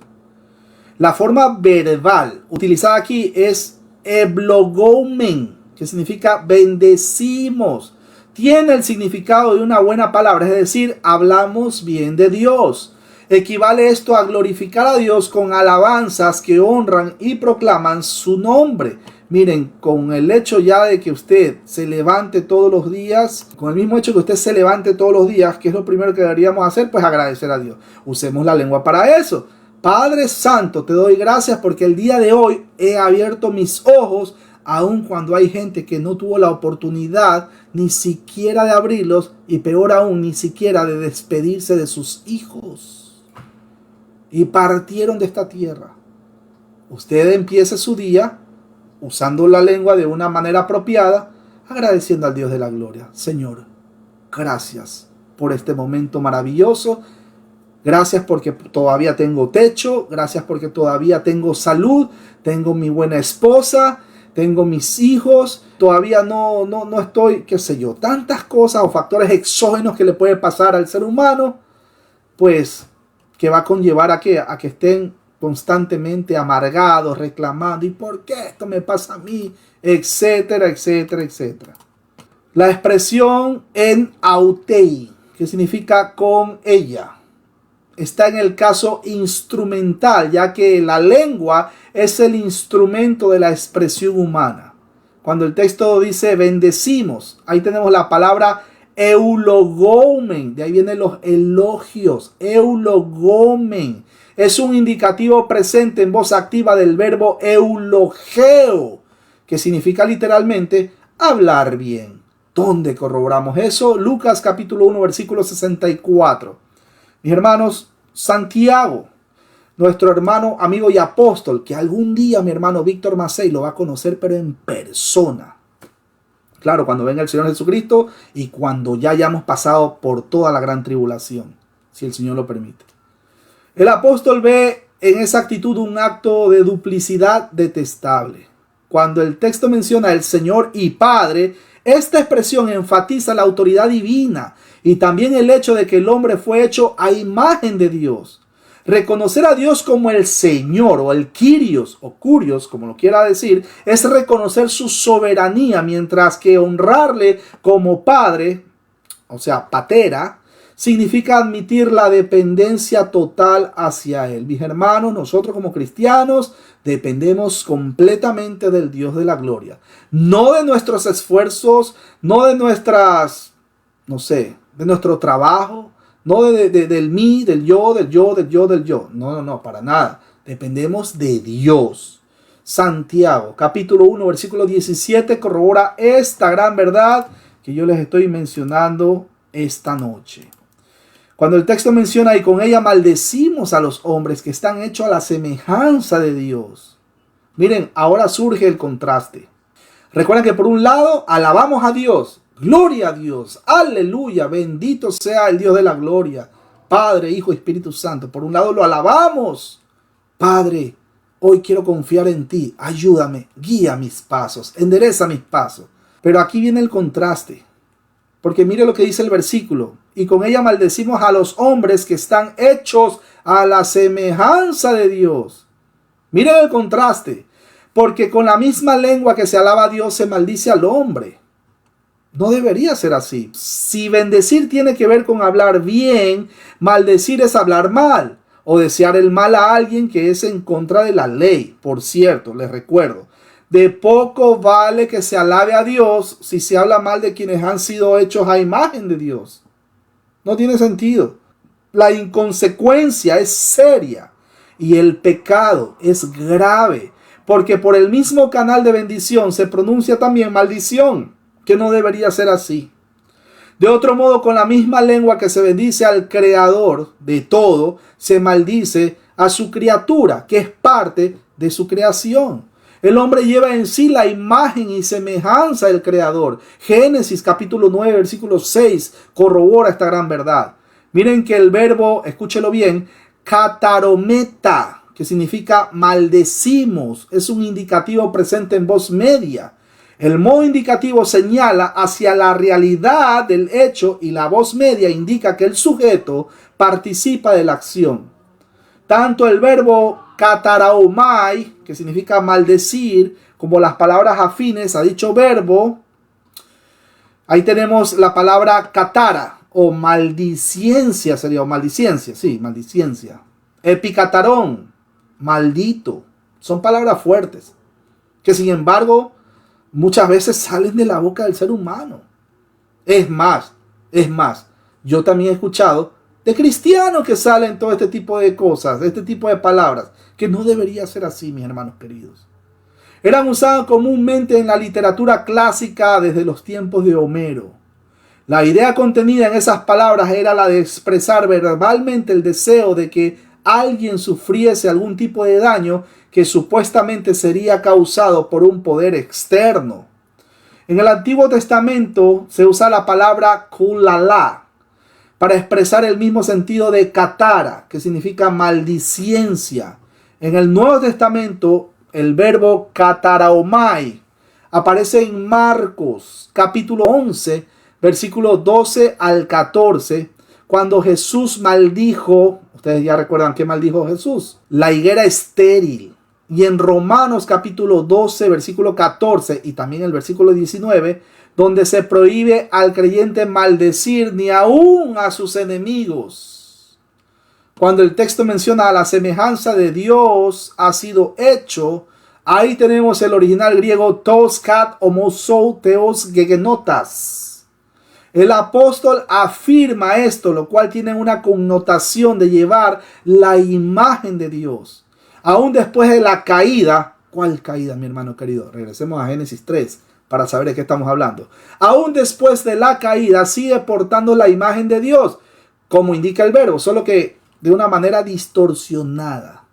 La forma verbal utilizada aquí es eblogoumen, que significa bendecimos. Tiene el significado de una buena palabra, es decir, hablamos bien de Dios. Equivale esto a glorificar a Dios con alabanzas que honran y proclaman su nombre. Miren, con el hecho ya de que usted se levante todos los días, con el mismo hecho que usted se levante todos los días, ¿qué es lo primero que deberíamos hacer? Pues agradecer a Dios. Usemos la lengua para eso. Padre Santo, te doy gracias porque el día de hoy he abierto mis ojos, aun cuando hay gente que no tuvo la oportunidad ni siquiera de abrirlos y peor aún, ni siquiera de despedirse de sus hijos. Y partieron de esta tierra. Usted empiece su día usando la lengua de una manera apropiada, agradeciendo al Dios de la gloria. Señor, gracias por este momento maravilloso. Gracias porque todavía tengo techo. Gracias porque todavía tengo salud. Tengo mi buena esposa. Tengo mis hijos. Todavía no estoy, qué sé yo, tantas cosas o factores exógenos que le puede pasar al ser humano. Pues que va a conllevar a que estén constantemente amargados, reclamando, ¿y por qué esto me pasa a mí? Etcétera, etcétera, etcétera. La expresión en autei, que significa con ella, está en el caso instrumental, ya que la lengua es el instrumento de la expresión humana. Cuando el texto dice bendecimos, ahí tenemos la palabra eulogomen, de ahí vienen los elogios, eulogomen. Es un indicativo presente en voz activa del verbo eulogeo, que significa literalmente hablar bien. ¿Dónde corroboramos eso? Lucas capítulo 1, versículo 64. Mis hermanos, Santiago, nuestro hermano, amigo y apóstol, que algún día mi hermano Víctor Macei lo va a conocer, pero en persona. Claro, cuando venga el Señor Jesucristo y cuando ya hayamos pasado por toda la gran tribulación, si el Señor lo permite. El apóstol ve en esa actitud un acto de duplicidad detestable. Cuando el texto menciona el Señor y Padre, esta expresión enfatiza la autoridad divina y también el hecho de que el hombre fue hecho a imagen de Dios. Reconocer a Dios como el Señor o el Kyrios o Curios, como lo quiera decir, es reconocer su soberanía, mientras que honrarle como Padre, o sea, patera, significa admitir la dependencia total hacia Él. Mis hermanos, nosotros como cristianos dependemos completamente del Dios de la gloria. No de nuestros esfuerzos, no de nuestras, de nuestro trabajo, no del mí, del yo, del yo, del yo, del yo. No, para nada. Dependemos de Dios. Santiago, capítulo 1, versículo 17, corrobora esta gran verdad que yo les estoy mencionando esta noche. Cuando el texto menciona y con ella maldecimos a los hombres que están hechos a la semejanza de Dios. Miren, ahora surge el contraste. Recuerden que por un lado alabamos a Dios. Gloria a Dios. Aleluya. Bendito sea el Dios de la gloria. Padre, Hijo y Espíritu Santo. Por un lado lo alabamos. Padre, hoy quiero confiar en ti. Ayúdame. Guía mis pasos. Endereza mis pasos. Pero aquí viene el contraste. Porque mire lo que dice el versículo. Y con ella maldecimos a los hombres que están hechos a la semejanza de Dios. Miren el contraste. Porque con la misma lengua que se alaba a Dios se maldice al hombre. No debería ser así. Si bendecir tiene que ver con hablar bien, maldecir es hablar mal. O desear el mal a alguien que es en contra de la ley. Por cierto, les recuerdo. De poco vale que se alabe a Dios si se habla mal de quienes han sido hechos a imagen de Dios. No tiene sentido. La inconsecuencia es seria y el pecado es grave, porque por el mismo canal de bendición se pronuncia también maldición, que no debería ser así. De otro modo, con la misma lengua que se bendice al Creador de todo, se maldice a su criatura, que es parte de su creación. El hombre lleva en sí la imagen y semejanza del Creador. Génesis capítulo 9, versículo 6 corrobora esta gran verdad. Miren que el verbo, escúchelo bien, katarometa, que significa maldecimos, es un indicativo presente en voz media. El modo indicativo señala hacia la realidad del hecho y la voz media indica que el sujeto participa de la acción. Tanto el verbo kataraomai, que significa maldecir, como las palabras afines a dicho verbo, ahí tenemos la palabra katara o maldiciencia sería, o maldiciencia, sí, maldiciencia. Epicatarón, maldito. Son palabras fuertes que sin embargo muchas veces salen de la boca del ser humano. Es más, yo también he escuchado de cristianos que salen todo este tipo de cosas, este tipo de palabras, que no debería ser así, mis hermanos queridos. Eran usadas comúnmente en la literatura clásica desde los tiempos de Homero. La idea contenida en esas palabras era la de expresar verbalmente el deseo de que alguien sufriese algún tipo de daño que supuestamente sería causado por un poder externo. En el Antiguo Testamento se usa la palabra kulala para expresar el mismo sentido de katara, que significa maldiciencia. En el Nuevo Testamento, el verbo kataraomai aparece en Marcos capítulo 11, versículos 12 al 14, cuando Jesús maldijo, ustedes ya recuerdan qué maldijo Jesús, la higuera estéril. Y en Romanos capítulo 12, versículo 14 y también el versículo 19, donde se prohíbe al creyente maldecir ni aún a sus enemigos. Cuando el texto menciona a la semejanza de Dios ha sido hecho, ahí tenemos el original griego tos kat homosou teos gegenotas. El apóstol afirma esto, lo cual tiene una connotación de llevar la imagen de Dios. Aún después de la caída, ¿cuál caída, mi hermano querido? Regresemos a Génesis 3 para saber de qué estamos hablando. Aún después de la caída sigue portando la imagen de Dios, como indica el verbo, solo que de una manera distorsionada.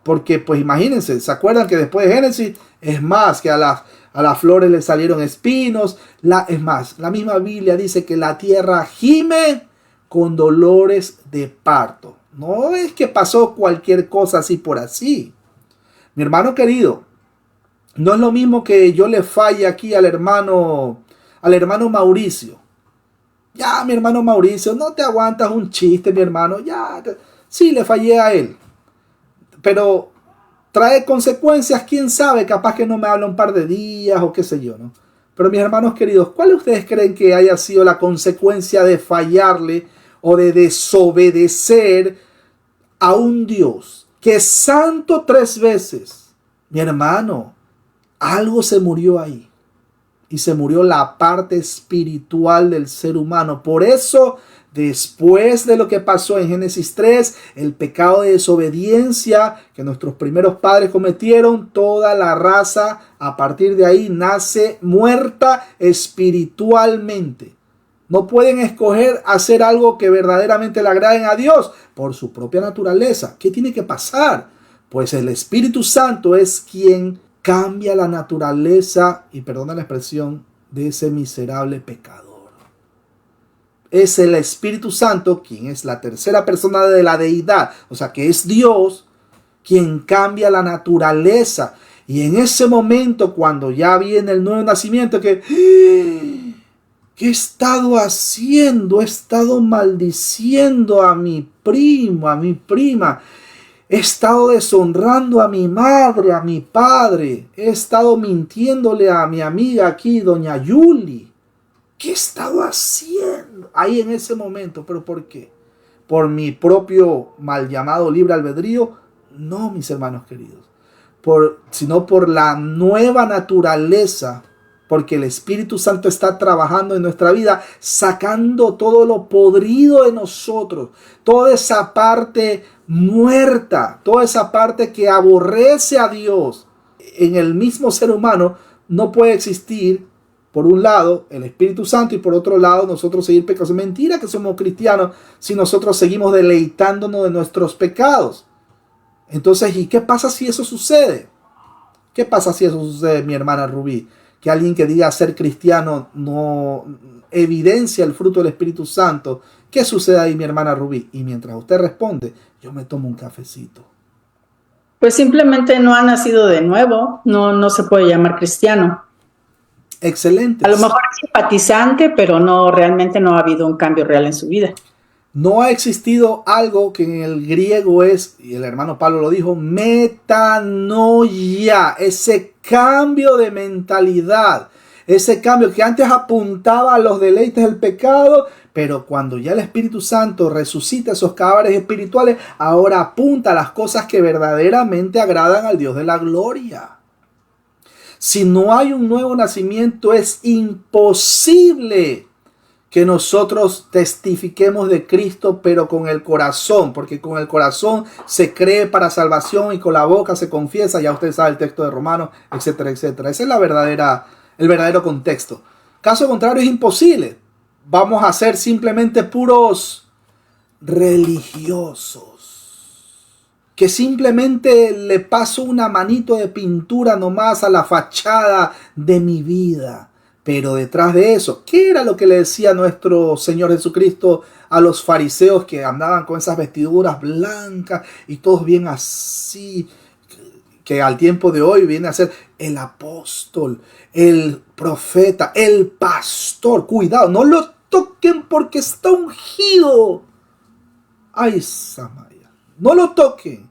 Porque pues imagínense, ¿se acuerdan que después de Génesis, es más que a las flores le salieron espinos? Es más, la misma Biblia dice que la tierra gime con dolores de parto. No es que pasó cualquier cosa así por así. Mi hermano querido, no es lo mismo que yo le falle aquí al hermano Mauricio. Ya, mi hermano Mauricio, no te aguantas un chiste, mi hermano. Sí, le fallé a él. Pero trae consecuencias, quién sabe, capaz que no me habla un par de días o qué sé yo, ¿no? Pero mis hermanos queridos, ¿cuál de ustedes creen que haya sido la consecuencia de fallarle o de desobedecer a un Dios que es santo 3 veces? Mi hermano, algo se murió ahí. Y se murió la parte espiritual del ser humano. Por eso, después de lo que pasó en Génesis 3, el pecado de desobediencia que nuestros primeros padres cometieron, toda la raza a partir de ahí nace muerta espiritualmente. No pueden escoger hacer algo que verdaderamente le agraden a Dios por su propia naturaleza. ¿Qué tiene que pasar? Pues el Espíritu Santo es quien cambia la naturaleza, y perdona la expresión, de ese miserable pecador. Es el Espíritu Santo, quien es la tercera persona de la deidad, o sea que es Dios, quien cambia la naturaleza. Y en ese momento, cuando ya viene el nuevo nacimiento, ¿qué he estado haciendo? He estado maldiciendo a mi primo, a mi prima. He estado deshonrando a mi madre, a mi padre. He estado mintiéndole a mi amiga aquí, doña Yuli. ¿Qué he estado haciendo ahí en ese momento? ¿Pero por qué? ¿Por mi propio mal llamado libre albedrío? No, mis hermanos queridos. Sino por la nueva naturaleza. Porque el Espíritu Santo está trabajando en nuestra vida, sacando todo lo podrido de nosotros, toda esa parte muerta, toda esa parte que aborrece a Dios. En el mismo ser humano no puede existir, por un lado, el Espíritu Santo y por otro lado, nosotros seguir pecados. Es mentira que somos cristianos si nosotros seguimos deleitándonos de nuestros pecados. Entonces, ¿y qué pasa si eso sucede? ¿Qué pasa si eso sucede, mi hermana Rubí? Que alguien que diga ser cristiano no evidencia el fruto del Espíritu Santo. ¿Qué sucede ahí, mi hermana Rubí? Y mientras usted responde, yo me tomo un cafecito. Pues simplemente no ha nacido de nuevo, no se puede llamar cristiano. Excelente. A lo mejor es simpatizante, pero realmente no ha habido un cambio real en su vida. No ha existido algo que en el griego es, y el hermano Pablo lo dijo, metanoia, ese cambio de mentalidad, Ese cambio que antes apuntaba a los deleites del pecado, pero cuando ya el Espíritu Santo resucita esos cadáveres espirituales, ahora apunta a las cosas que verdaderamente agradan al Dios de la gloria. Si no hay un nuevo nacimiento, es imposible que nosotros testifiquemos de Cristo, pero con el corazón, porque con el corazón se cree para salvación y con la boca se confiesa. Ya usted sabe el texto de Romanos, etcétera, etcétera. Ese es el verdadero contexto. Caso contrario, es imposible. Vamos a ser simplemente puros religiosos, que simplemente le paso una manito de pintura nomás a la fachada de mi vida. Pero detrás de eso, ¿qué era lo que le decía nuestro Señor Jesucristo a los fariseos que andaban con esas vestiduras blancas y todos bien así? Que al tiempo de hoy viene a ser el apóstol, el profeta, el pastor. Cuidado, no lo toquen porque está ungido. Ay, Samaya, no lo toquen.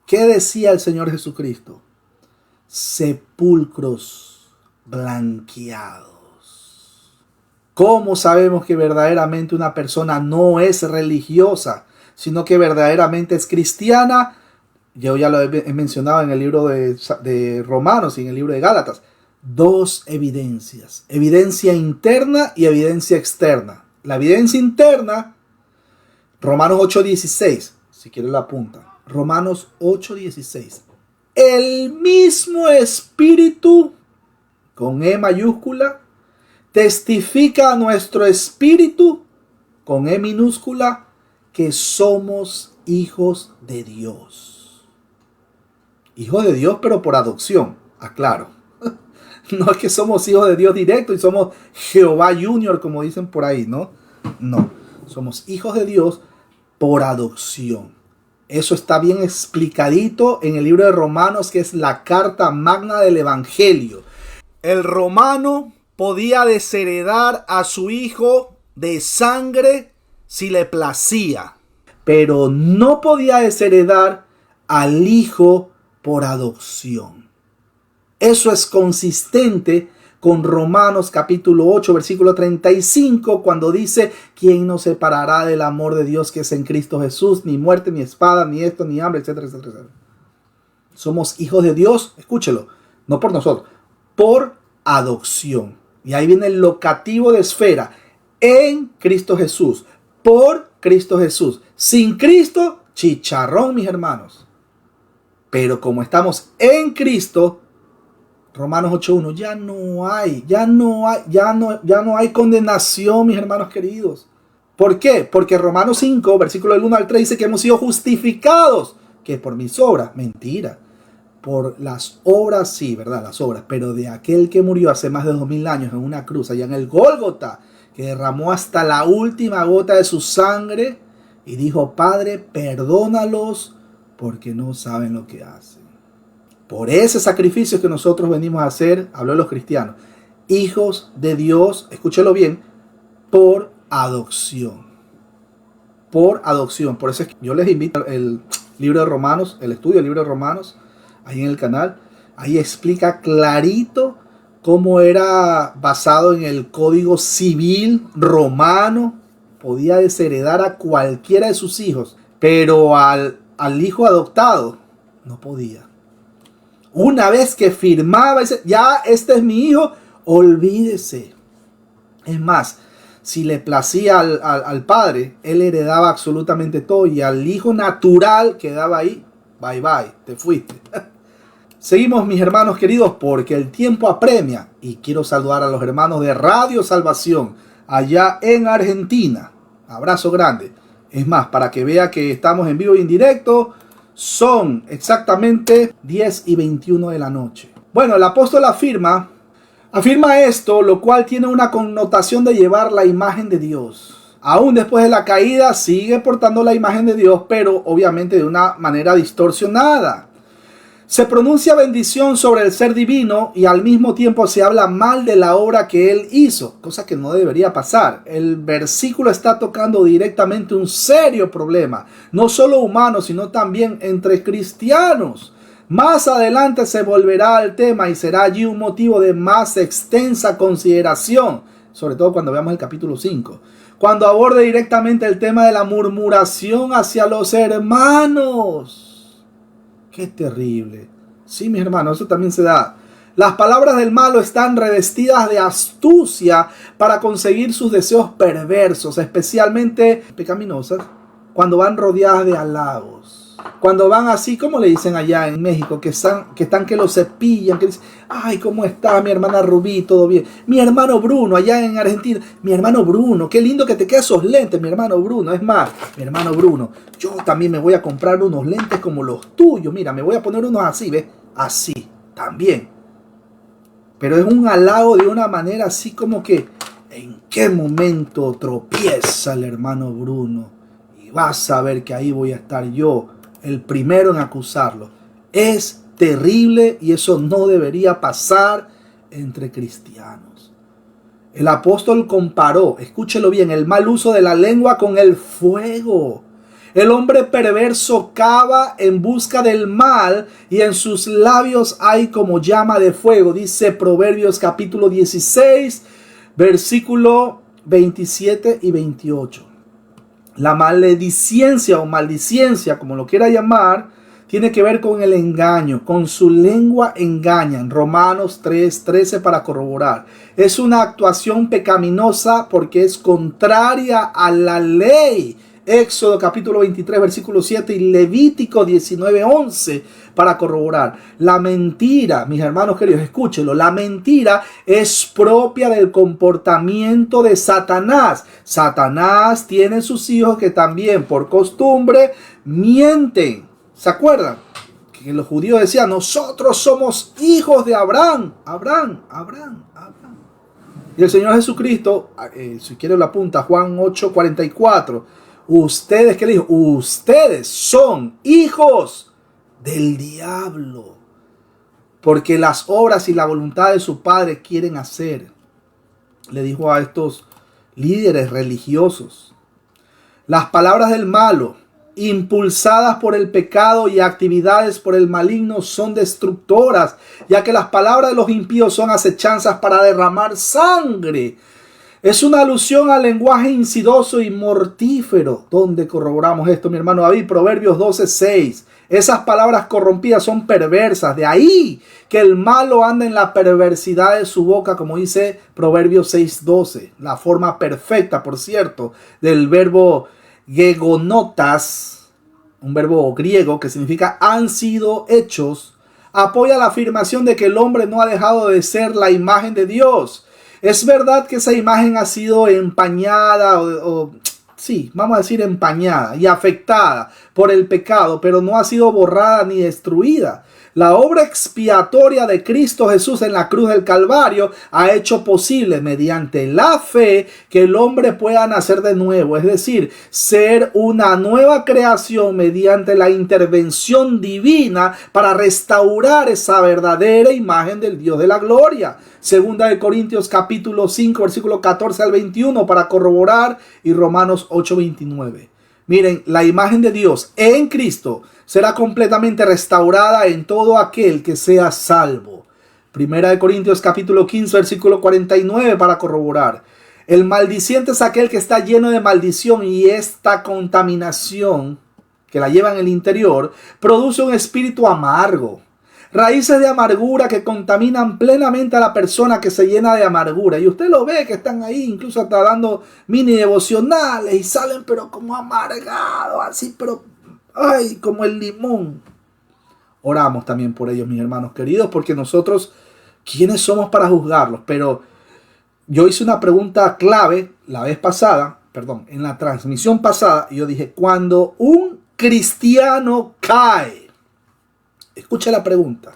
¿Qué decía el Señor Jesucristo? Sepulcros blanqueados. ¿Cómo sabemos que verdaderamente una persona no es religiosa, sino que verdaderamente es cristiana? Yo ya lo he mencionado en el libro de Romanos y en el libro de Gálatas. Dos evidencias. Evidencia interna y evidencia externa. La evidencia interna, Romanos 8:16. Si quiere la apunta. Romanos 8:16. El mismo Espíritu, con E mayúscula, testifica a nuestro espíritu, con E minúscula, que somos hijos de Dios. Hijos de Dios, pero por adopción, aclaro. No es que somos hijos de Dios directo y somos Jehová Junior, como dicen por ahí, ¿no? No, somos hijos de Dios por adopción. Eso está bien explicadito en el libro de Romanos, que es la carta magna del Evangelio. El romano podía desheredar a su hijo de sangre si le placía, pero no podía desheredar al hijo por adopción. Eso es consistente con Romanos capítulo 8, versículo 35, cuando dice: ¿quién nos separará del amor de Dios que es en Cristo Jesús? Ni muerte, ni espada, ni esto, ni hambre, etcétera, etcétera, etcétera. Somos hijos de Dios, escúchelo, no por nosotros, por adopción. Y ahí viene el locativo de esfera: en Cristo Jesús, por Cristo Jesús. Sin Cristo, chicharrón, mis hermanos. Pero como estamos en Cristo, Romanos 8:1, ya no hay condenación, mis hermanos queridos. ¿Por qué? Porque Romanos 5, versículo del 1 al 3 dice que hemos sido justificados, que por mis obras, mentira. Por las obras, sí, ¿verdad? Las obras, pero de aquel que murió hace más de 2000 años en una cruz, allá en el Gólgota, que derramó hasta la última gota de su sangre y dijo: Padre, perdónalos porque no saben lo que hacen. Por ese sacrificio que nosotros venimos a hacer, habló de los cristianos, hijos de Dios, escúchelo bien, por adopción. Por adopción. Por eso es que yo les invito al libro de Romanos, el estudio del libro de Romanos, ahí en el canal. Ahí explica clarito cómo era basado en el código civil romano. Podía desheredar a cualquiera de sus hijos, pero al hijo adoptado no podía. Una vez que firmaba, ya este es mi hijo, olvídese. Es más, si le placía al padre, él heredaba absolutamente todo, y al hijo natural quedaba ahí. Bye bye, te fuiste. Seguimos, mis hermanos queridos, porque el tiempo apremia, y quiero saludar a los hermanos de Radio Salvación allá en Argentina. Abrazo grande. Es más, para que vea que estamos en vivo y en directo, son exactamente 10:21 de la noche. Bueno, el apóstol afirma esto, lo cual tiene una connotación de llevar la imagen de Dios. Aún después de la caída sigue portando la imagen de Dios, pero obviamente de una manera distorsionada. Se pronuncia bendición sobre el ser divino y al mismo tiempo se habla mal de la obra que él hizo, cosa que no debería pasar. El versículo está tocando directamente un serio problema, no solo humano, sino también entre cristianos. Más adelante se volverá al tema y será allí un motivo de más extensa consideración, sobre todo cuando veamos el capítulo 5, cuando aborde directamente el tema de la murmuración hacia los hermanos. ¡Qué terrible! Sí, mis hermanos, eso también se da. Las palabras del malo están revestidas de astucia para conseguir sus deseos perversos, especialmente pecaminosas, cuando van rodeadas de halagos. Cuando van así, como le dicen allá en México, que están que lo cepillan, que dicen, ay, ¿cómo está mi hermana Rubí? ¿Todo bien? Mi hermano Bruno, allá en Argentina, mi hermano Bruno, qué lindo que te quedan esos lentes, mi hermano Bruno. Es más, mi hermano Bruno, yo también me voy a comprar unos lentes como los tuyos. Mira, me voy a poner unos así, ¿ves? Así, también. Pero es un halago de una manera así como que, ¿en qué momento tropieza el hermano Bruno? Y vas a ver que ahí voy a estar yo, el primero en acusarlo. Es terrible y eso no debería pasar entre cristianos. El apóstol comparó, escúchelo bien, el mal uso de la lengua con el fuego. El hombre perverso cava en busca del mal y en sus labios hay como llama de fuego. Dice Proverbios capítulo 16, versículo 27 y 28. La maledicencia o maldiciencia, como lo quiera llamar, tiene que ver con el engaño. Con su lengua engañan. Romanos 3:13 para corroborar. Es una actuación pecaminosa porque es contraria a la ley. Éxodo capítulo 23 versículo 7 y Levítico 19:11 para corroborar. La mentira, mis hermanos queridos, escúchenlo, la mentira es propia del comportamiento de Satanás. Satanás tiene sus hijos que también por costumbre mienten. ¿Se acuerdan? Que los judíos decían, nosotros somos hijos de Abraham. Abraham. Y el Señor Jesucristo, si quiere lo apunta, Juan 8:44. Ustedes, ¿qué le dijo? Ustedes son hijos del diablo, porque las obras y la voluntad de su padre quieren hacer. Le dijo a estos líderes religiosos. Las palabras del malo, impulsadas por el pecado y actividades por el maligno, son destructoras, ya que las palabras de los impíos son acechanzas para derramar sangre. Es una alusión al lenguaje insidioso y mortífero. ¿Dónde corroboramos esto, mi hermano David? Proverbios 12:6. Esas palabras corrompidas son perversas. De ahí que el malo anda en la perversidad de su boca, como dice Proverbios 6:12. La forma perfecta, por cierto, del verbo gegonotas, un verbo griego que significa han sido hechos, apoya la afirmación de que el hombre no ha dejado de ser la imagen de Dios. Es verdad que esa imagen ha sido empañada sí, vamos a decir empañada y afectada por el pecado, pero no ha sido borrada ni destruida. La obra expiatoria de Cristo Jesús en la cruz del Calvario ha hecho posible mediante la fe que el hombre pueda nacer de nuevo, es decir, ser una nueva creación mediante la intervención divina para restaurar esa verdadera imagen del Dios de la gloria. Segunda de Corintios capítulo 5 versículo 14 al 21 para corroborar y Romanos 8:29. Miren, la imagen de Dios en Cristo será completamente restaurada en todo aquel que sea salvo. Primera de Corintios capítulo 15 versículo 49 para corroborar. El maldiciente es aquel que está lleno de maldición y esta contaminación que la lleva en el interior produce un espíritu amargo. Raíces de amargura que contaminan plenamente a la persona que se llena de amargura. Y usted lo ve que están ahí, incluso hasta dando mini devocionales y salen pero como amargados, así, pero ay, como el limón. Oramos también por ellos, mis hermanos queridos, porque nosotros, ¿quiénes somos para juzgarlos? Pero yo hice una pregunta clave en la transmisión pasada, y yo dije, cuando un cristiano cae, escucha la pregunta.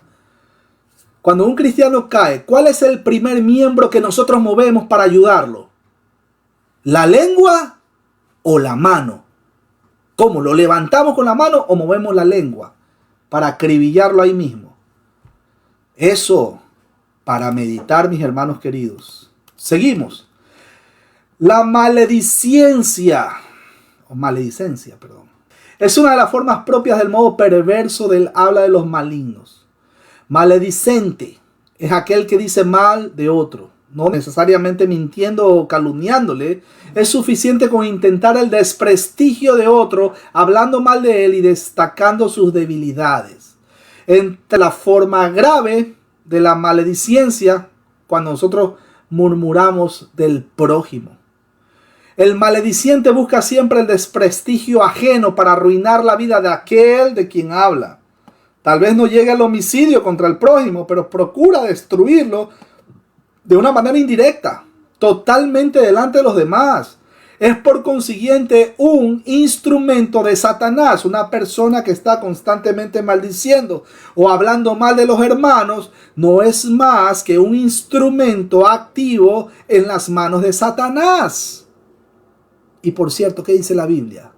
Cuando un cristiano cae, ¿cuál es el primer miembro que nosotros movemos para ayudarlo? ¿La lengua o la mano? ¿Cómo? ¿Lo levantamos con la mano o movemos la lengua para acribillarlo ahí mismo? Eso para meditar, mis hermanos queridos. Seguimos. La maledicencia, Es una de las formas propias del modo perverso del habla de los malignos. Maledicente es aquel que dice mal de otro, no necesariamente mintiendo o calumniándole. Es suficiente con intentar el desprestigio de otro, hablando mal de él y destacando sus debilidades. Entre la forma grave de la maledicencia, cuando nosotros murmuramos del prójimo. El malediciente busca siempre el desprestigio ajeno para arruinar la vida de aquel de quien habla. Tal vez no llegue al homicidio contra el prójimo, pero procura destruirlo de una manera indirecta, totalmente delante de los demás. Es por consiguiente un instrumento de Satanás. Una persona que está constantemente maldiciendo o hablando mal de los hermanos no es más que un instrumento activo en las manos de Satanás. Y por cierto, ¿qué dice la Biblia?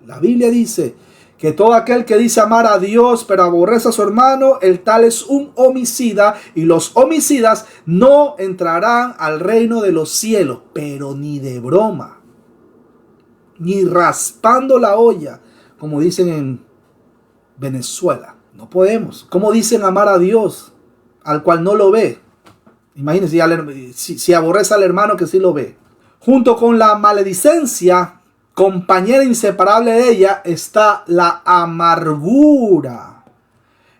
La Biblia dice que todo aquel que dice amar a Dios pero aborrece a su hermano, el tal es un homicida, y los homicidas no entrarán al reino de los cielos, pero ni de broma, ni raspando la olla, como dicen en Venezuela. No podemos. ¿Cómo dicen amar a Dios al cual no lo ve? Imagínense si aborrece al hermano que sí lo ve. Junto con la maledicencia, compañera inseparable de ella, está la amargura.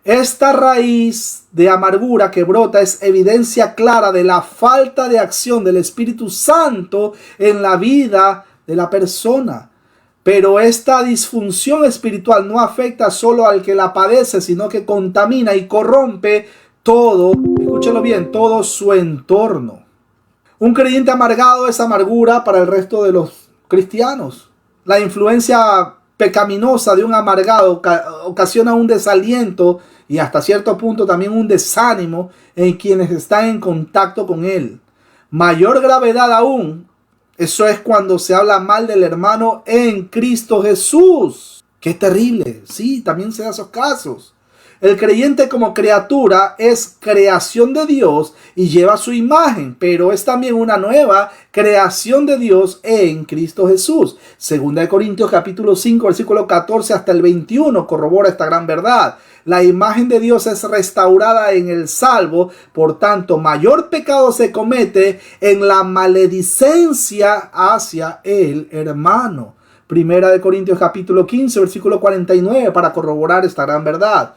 Esta raíz de amargura que brota es evidencia clara de la falta de acción del Espíritu Santo en la vida de la persona. Pero esta disfunción espiritual no afecta solo al que la padece, sino que contamina y corrompe todo, escúchalo bien, todo su entorno. Un creyente amargado es amargura para el resto de los cristianos. La influencia pecaminosa de un amargado ocasiona un desaliento y hasta cierto punto también un desánimo en quienes están en contacto con él. Mayor gravedad aún, eso es cuando se habla mal del hermano en Cristo Jesús. ¡Qué terrible! Sí, también se da esos casos. El creyente como criatura es creación de Dios y lleva su imagen, pero es también una nueva creación de Dios en Cristo Jesús. Segunda de Corintios capítulo 5, versículo 14 hasta el 21 corrobora esta gran verdad. La imagen de Dios es restaurada en el salvo, por tanto, mayor pecado se comete en la maledicencia hacia el hermano. Primera de Corintios capítulo 15, versículo 49 para corroborar esta gran verdad.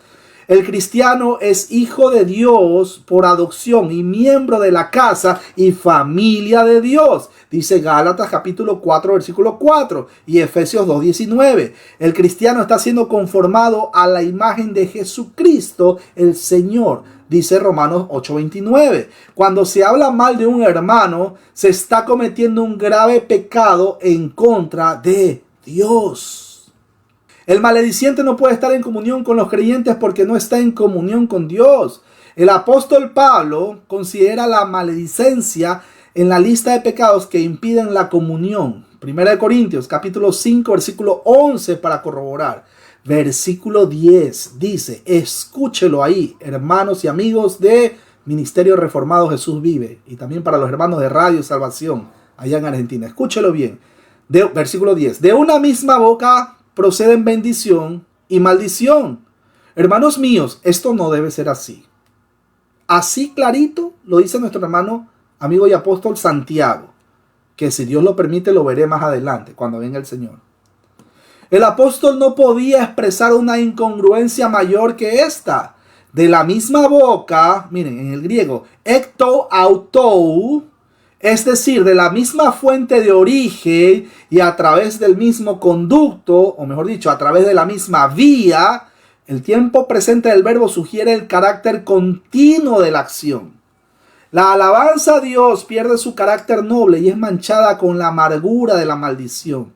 El cristiano es hijo de Dios por adopción y miembro de la casa y familia de Dios. Dice Gálatas capítulo 4 versículo 4 y Efesios 2:19. El cristiano está siendo conformado a la imagen de Jesucristo el Señor. Dice Romanos 8:29. Cuando se habla mal de un hermano, se está cometiendo un grave pecado en contra de Dios. El malediciente no puede estar en comunión con los creyentes porque no está en comunión con Dios. El apóstol Pablo considera la maledicencia en la lista de pecados que impiden la comunión. Primera de Corintios, capítulo 5, versículo 11 para corroborar. Versículo 10 dice, escúchelo ahí, hermanos y amigos de Ministerio Reformado Jesús Vive, y también para los hermanos de Radio Salvación allá en Argentina. Escúchelo bien. Versículo 10. De una misma boca proceden bendición y maldición. Hermanos míos, esto no debe ser así. Así clarito lo dice nuestro hermano, amigo y apóstol Santiago, que si Dios lo permite lo veré más adelante, cuando venga el Señor. El apóstol no podía expresar una incongruencia mayor que esta. De la misma boca, miren, en el griego, ekto autou, es decir, de la misma fuente de origen y a través del mismo conducto, o mejor dicho, a través de la misma vía, el tiempo presente del verbo sugiere el carácter continuo de la acción. La alabanza a Dios pierde su carácter noble y es manchada con la amargura de la maldición.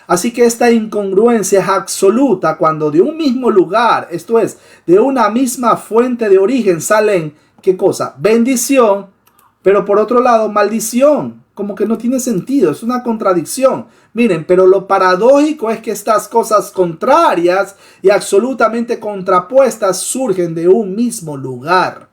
Así que esta incongruencia es absoluta cuando de un mismo lugar, esto es, de una misma fuente de origen salen, ¿qué cosa? Bendición. Pero por otro lado, maldición, como que no tiene sentido, es una contradicción. Miren, pero lo paradójico es que estas cosas contrarias y absolutamente contrapuestas surgen de un mismo lugar.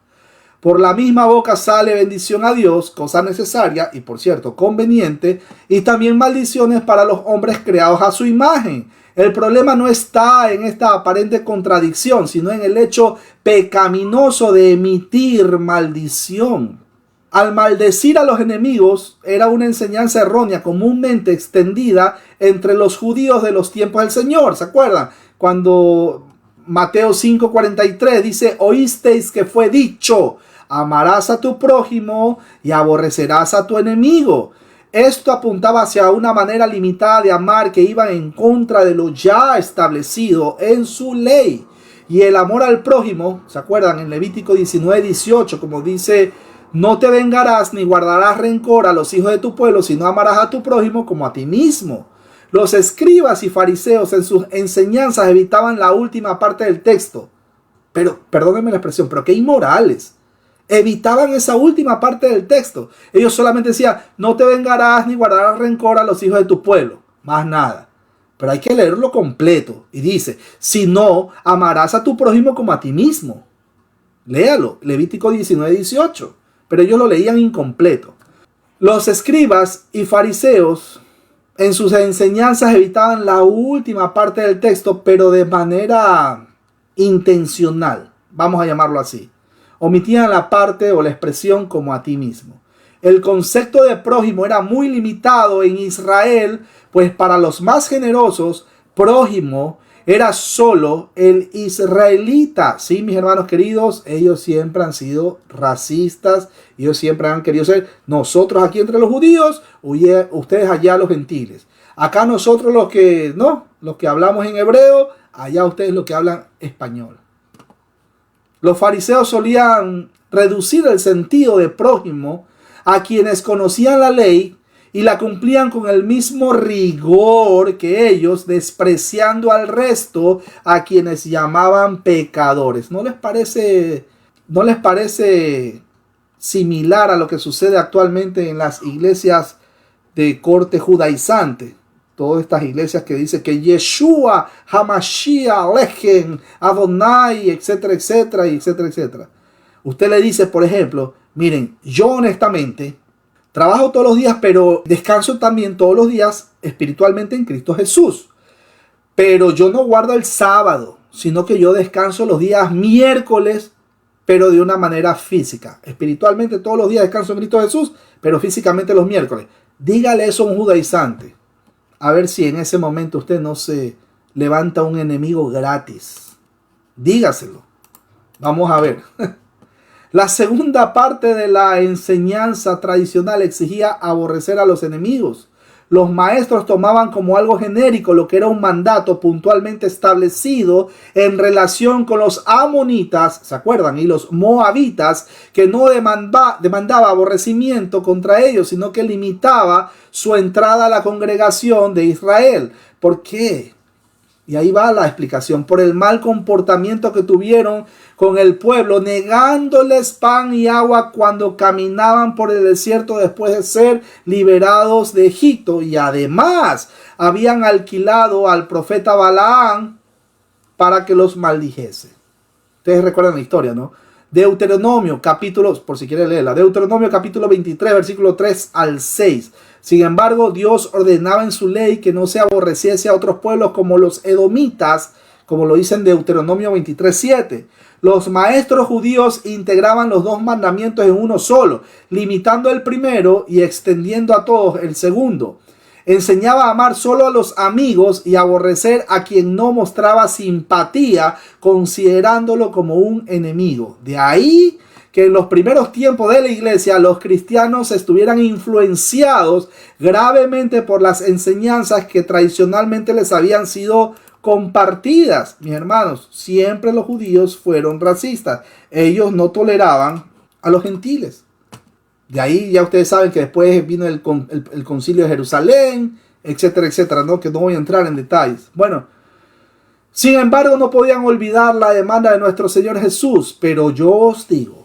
Por la misma boca sale bendición a Dios, cosa necesaria y por cierto conveniente, y también maldiciones para los hombres creados a su imagen. El problema no está en esta aparente contradicción, sino en el hecho pecaminoso de emitir maldición. Al maldecir a los enemigos era una enseñanza errónea comúnmente extendida entre los judíos de los tiempos del Señor. ¿Se acuerdan? Cuando Mateo 5:43 dice: oísteis que fue dicho, amarás a tu prójimo y aborrecerás a tu enemigo. Esto apuntaba hacia una manera limitada de amar que iba en contra de lo ya establecido en su ley. Y el amor al prójimo, ¿se acuerdan? En Levítico 19:18, como dice: no te vengarás ni guardarás rencor a los hijos de tu pueblo, sino amarás a tu prójimo como a ti mismo. Los escribas y fariseos en sus enseñanzas evitaban la última parte del texto. Pero, perdónenme la expresión, pero qué inmorales. Evitaban esa última parte del texto. Ellos solamente decían: no te vengarás ni guardarás rencor a los hijos de tu pueblo. Más nada. Pero hay que leerlo completo. Y dice: si no, amarás a tu prójimo como a ti mismo. Léalo, Levítico 19:18. Pero ellos lo leían incompleto. Los escribas y fariseos en sus enseñanzas evitaban la última parte del texto, pero de manera intencional. Vamos a llamarlo así. Omitían la parte o la expresión como a ti mismo. El concepto de prójimo era muy limitado en Israel, pues para los más generosos, prójimo era solo el israelita. Sí, mis hermanos queridos, ellos siempre han sido racistas, ellos siempre han querido ser nosotros aquí entre los judíos, ustedes allá los gentiles. Acá nosotros los que hablamos en hebreo, allá ustedes los que hablan español. Los fariseos solían reducir el sentido de prójimo a quienes conocían la ley y la cumplían con el mismo rigor que ellos, despreciando al resto a quienes llamaban pecadores. ¿No les parece similar a lo que sucede actualmente en las iglesias de corte judaizante? Todas estas iglesias que dicen que Yeshua, Hamashiach, Lechem, Adonai, etcétera, etcétera, etcétera, etcétera. Usted le dice, por ejemplo: miren, yo honestamente trabajo todos los días, pero descanso también todos los días espiritualmente en Cristo Jesús. Pero yo no guardo el sábado, sino que yo descanso los días miércoles, pero de una manera física. Espiritualmente todos los días descanso en Cristo Jesús, pero físicamente los miércoles. Dígale eso a un judaizante. A ver si en ese momento usted no se levanta un enemigo gratis. Dígaselo. Vamos a ver. La segunda parte de la enseñanza tradicional exigía aborrecer a los enemigos. Los maestros tomaban como algo genérico lo que era un mandato puntualmente establecido en relación con los amonitas, ¿se acuerdan? Y los moabitas, que no demandaba aborrecimiento contra ellos, sino que limitaba su entrada a la congregación de Israel. ¿Por qué? Y ahí va la explicación: por el mal comportamiento que tuvieron con el pueblo, negándoles pan y agua cuando caminaban por el desierto después de ser liberados de Egipto. Y además habían alquilado al profeta Balaam para que los maldijese. Ustedes recuerdan la historia, ¿no? Deuteronomio capítulo, por si quieren leerla, Deuteronomio capítulo 23, versículo 3 al 6. Sin embargo, Dios ordenaba en su ley que no se aborreciese a otros pueblos como los edomitas, como lo dice en Deuteronomio 23, 7. Los maestros judíos integraban los dos mandamientos en uno solo, limitando el primero y extendiendo a todos el segundo. Enseñaba a amar solo a los amigos y aborrecer a quien no mostraba simpatía, considerándolo como un enemigo. De ahí que en los primeros tiempos de la iglesia los cristianos estuvieran influenciados gravemente por las enseñanzas que tradicionalmente les habían sido compartidas. Mis hermanos, siempre los judíos fueron racistas. Ellos no toleraban a los gentiles. De ahí ya ustedes saben que después vino el concilio de Jerusalén, etcétera, etcétera, ¿no? Que no voy a entrar en detalles. Bueno, sin embargo, no podían olvidar la demanda de nuestro Señor Jesús. Pero yo os digo: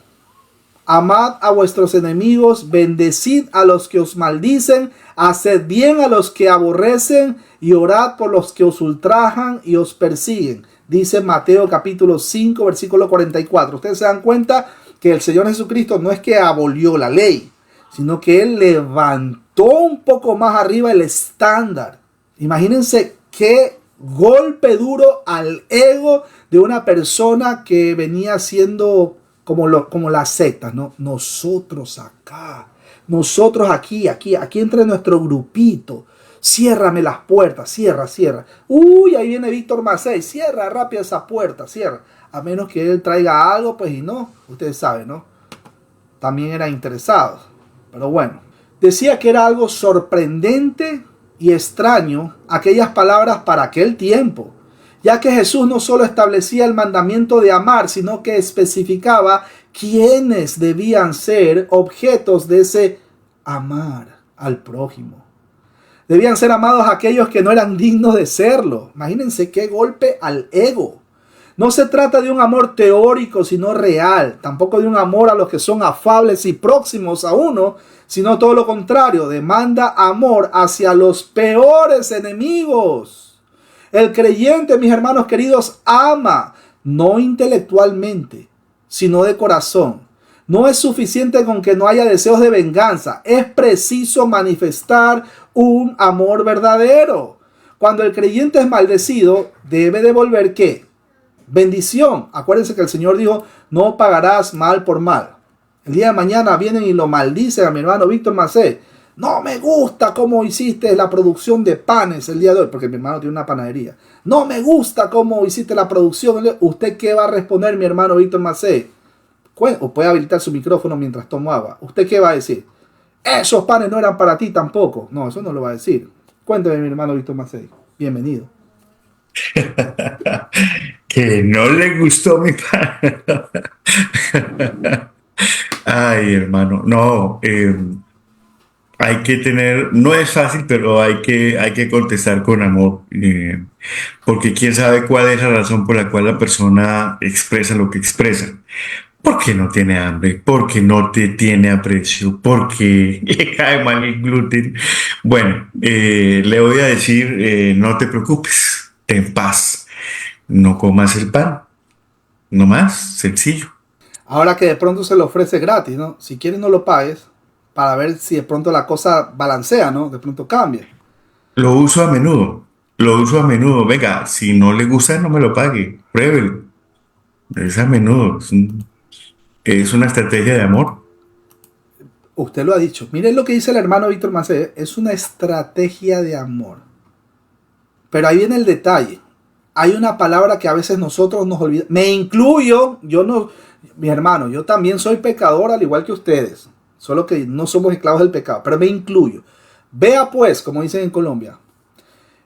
amad a vuestros enemigos, bendecid a los que os maldicen, haced bien a los que aborrecen y orad por los que os ultrajan y os persiguen. Dice Mateo capítulo 5, versículo 44. Ustedes se dan cuenta que el Señor Jesucristo no es que abolió la ley, sino que Él levantó un poco más arriba el estándar. Imagínense qué golpe duro al ego de una persona que venía siendo como las sectas, ¿no? Nosotros acá, nosotros aquí entre nuestro grupito. Ciérrame las puertas, cierra. Uy, ahí viene Víctor Macei, cierra rápido esa puerta, cierra. A menos que él traiga algo, pues y no, ustedes saben, ¿no? También eran interesados. Pero bueno, decía que era algo sorprendente y extraño aquellas palabras para aquel tiempo, ya que Jesús no solo establecía el mandamiento de amar, sino que especificaba quiénes debían ser objetos de ese amar al prójimo. Debían ser amados aquellos que no eran dignos de serlo. Imagínense qué golpe al ego. No se trata de un amor teórico, sino real. Tampoco de un amor a los que son afables y próximos a uno, sino todo lo contrario. Demanda amor hacia los peores enemigos. El creyente, mis hermanos queridos, ama, no intelectualmente, sino de corazón. No es suficiente con que no haya deseos de venganza. Es preciso manifestar un amor verdadero. Cuando el creyente es maldecido, debe devolver ¿qué? Bendición. Acuérdense que el Señor dijo, no pagarás mal por mal. El día de mañana vienen y lo maldicen a mi hermano Víctor Macé. No me gusta cómo hiciste la producción de panes el día de hoy, porque mi hermano tiene una panadería. No me gusta cómo hiciste la producción. ¿Usted qué va a responder, mi hermano Víctor Macé? O puede habilitar su micrófono mientras tomo agua. ¿Usted qué va a decir? Esos panes no eran para ti tampoco. No, eso no lo va a decir. Cuénteme, mi hermano Víctor Macei. Bienvenido. Que no le gustó mi pan. Ay, hermano, no. Hay que tener, no es fácil, pero hay que contestar con amor, porque quién sabe cuál es la razón por la cual la persona expresa lo que expresa. Porque no tiene hambre, porque no te tiene aprecio, porque le cae mal el gluten. Bueno, le voy a decir, no te preocupes, ten paz, no comas el pan, no más, sencillo. Ahora que de pronto se lo ofrece gratis, ¿no? Si quieres no lo pagues, para ver si de pronto la cosa balancea, ¿no? De pronto cambia. Lo uso a menudo, venga, si no le gusta no me lo pague, pruébelo, es a menudo, es una estrategia de amor. Usted lo ha dicho. Miren lo que dice el hermano Víctor Macé. Es una estrategia de amor. Pero ahí viene el detalle. Hay una palabra que a veces nosotros nos olvidamos. Me incluyo. Yo no, mi hermano, yo también soy pecador al igual que ustedes. Solo que no somos esclavos del pecado. Pero me incluyo. Vea pues, como dicen en Colombia.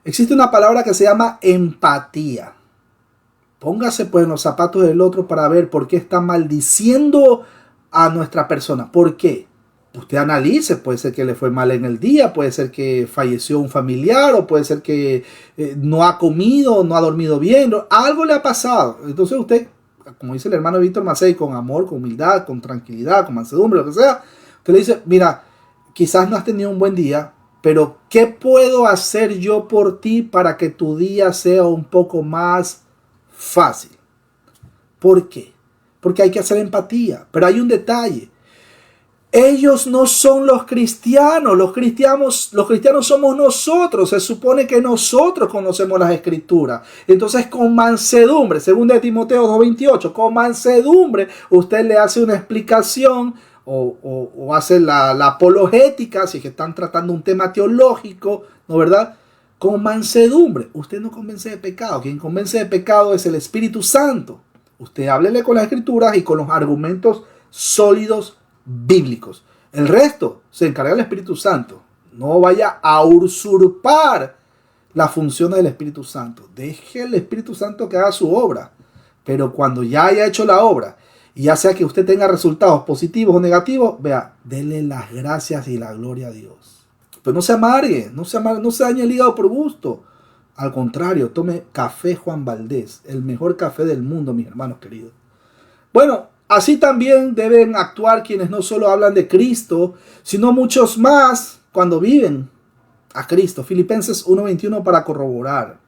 Existe una palabra que se llama empatía. Póngase pues en los zapatos del otro para ver por qué está maldiciendo a nuestra persona. ¿Por qué? Usted analice, puede ser que le fue mal en el día, puede ser que falleció un familiar, o puede ser que no ha comido, no ha dormido bien, algo le ha pasado. Entonces usted, como dice el hermano Víctor Macei, con amor, con humildad, con tranquilidad, con mansedumbre, lo que sea, usted le dice, mira, quizás no has tenido un buen día, pero ¿qué puedo hacer yo por ti para que tu día sea un poco más fácil? ¿Por qué? Porque hay que hacer empatía, pero hay un detalle. Ellos no son los cristianos. Los cristianos somos nosotros. Se supone que nosotros conocemos las escrituras. Entonces, con mansedumbre, según de Timoteo 2:28, con mansedumbre, usted le hace una explicación o hace la apologética, si es que están tratando un tema teológico, ¿no verdad? Con mansedumbre. Usted no convence de pecado. Quien convence de pecado es el Espíritu Santo. Usted háblele con las escrituras y con los argumentos sólidos bíblicos. El resto se encarga el Espíritu Santo. No vaya a usurpar las funciones del Espíritu Santo. Deje el Espíritu Santo que haga su obra. Pero cuando ya haya hecho la obra, y ya sea que usted tenga resultados positivos o negativos, vea, dele las gracias y la gloria a Dios. Pero no se amargue, no se dañe el hígado por gusto. Al contrario, tome café Juan Valdés, el mejor café del mundo, mis hermanos queridos. Bueno, así también deben actuar quienes no solo hablan de Cristo, sino muchos más cuando viven a Cristo. Filipenses 1:21 para corroborar.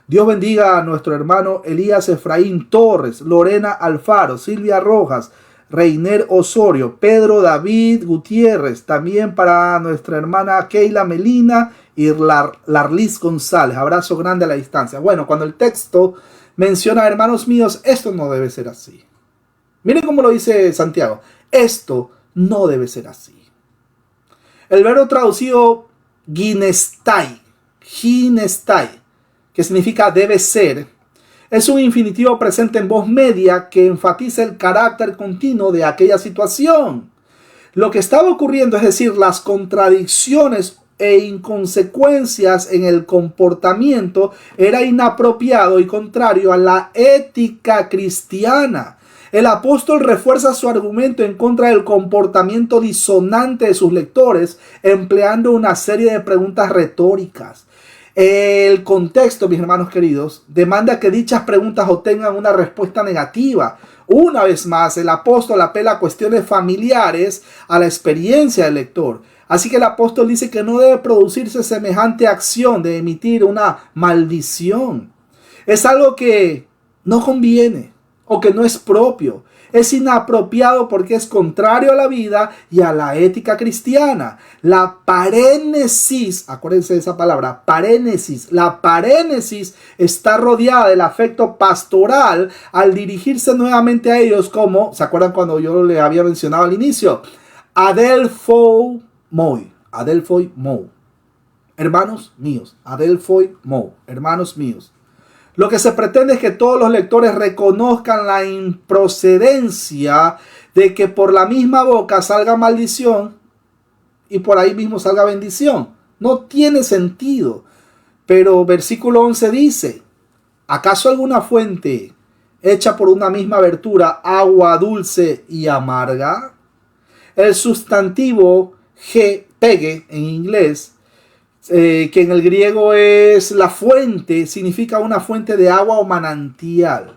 Dios bendiga a nuestro hermano Elías Efraín Torres, Lorena Alfaro, Silvia Rojas, Reiner Osorio, Pedro David Gutiérrez, también para nuestra hermana Keila Melina y Larlis González. Abrazo grande a la distancia. Bueno, cuando el texto menciona, hermanos míos, esto no debe ser así. Miren cómo lo dice Santiago. Esto no debe ser así. El verbo traducido ginestai, que significa debe ser, es un infinitivo presente en voz media que enfatiza el carácter continuo de aquella situación. Lo que estaba ocurriendo, es decir, las contradicciones e inconsecuencias en el comportamiento, era inapropiado y contrario a la ética cristiana. El apóstol refuerza su argumento en contra del comportamiento disonante de sus lectores, empleando una serie de preguntas retóricas. El contexto, mis hermanos queridos, demanda que dichas preguntas obtengan una respuesta negativa. Una vez más, el apóstol apela a cuestiones familiares a la experiencia del lector. Así que el apóstol dice que no debe producirse semejante acción de emitir una maldición. Es algo que no conviene o que no es propio. Es inapropiado porque es contrario a la vida y a la ética cristiana. La parénesis, acuérdense de esa palabra, parénesis. La parénesis está rodeada del afecto pastoral al dirigirse nuevamente a ellos como, ¿se acuerdan cuando yo le había mencionado al inicio? Adelphoi moi, Adelphoi mo. Hermanos míos, Adelphoi mo, hermanos míos. Lo que se pretende es que todos los lectores reconozcan la improcedencia de que por la misma boca salga maldición y por ahí mismo salga bendición. No tiene sentido. Pero versículo 11 dice, ¿acaso alguna fuente hecha por una misma abertura, agua dulce y amarga? El sustantivo pege en inglés, que en el griego es la fuente, significa una fuente de agua o manantial.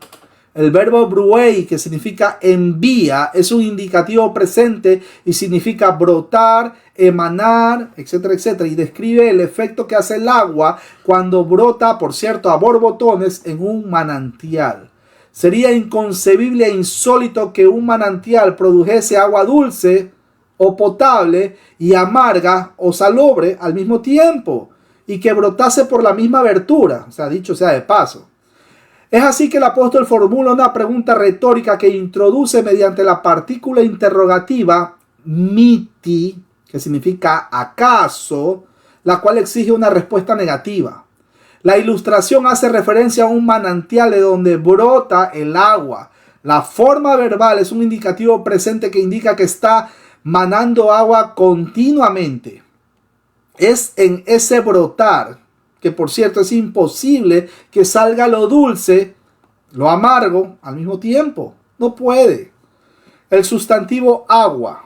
El verbo bruei, que significa envía, es un indicativo presente y significa brotar, emanar, etcétera, etcétera. Y describe el efecto que hace el agua cuando brota, por cierto, a borbotones en un manantial. Sería inconcebible e insólito que un manantial produjese agua dulce o potable y amarga o salobre al mismo tiempo y que brotase por la misma abertura, o sea, dicho sea de paso. Es así que el apóstol formula una pregunta retórica que introduce mediante la partícula interrogativa miti, que significa acaso, la cual exige una respuesta negativa. La ilustración hace referencia a un manantial de donde brota el agua. La forma verbal es un indicativo presente que indica que está manando agua continuamente. Es en ese brotar, que por cierto es imposible que salga lo dulce, lo amargo al mismo tiempo. No puede. El sustantivo agua,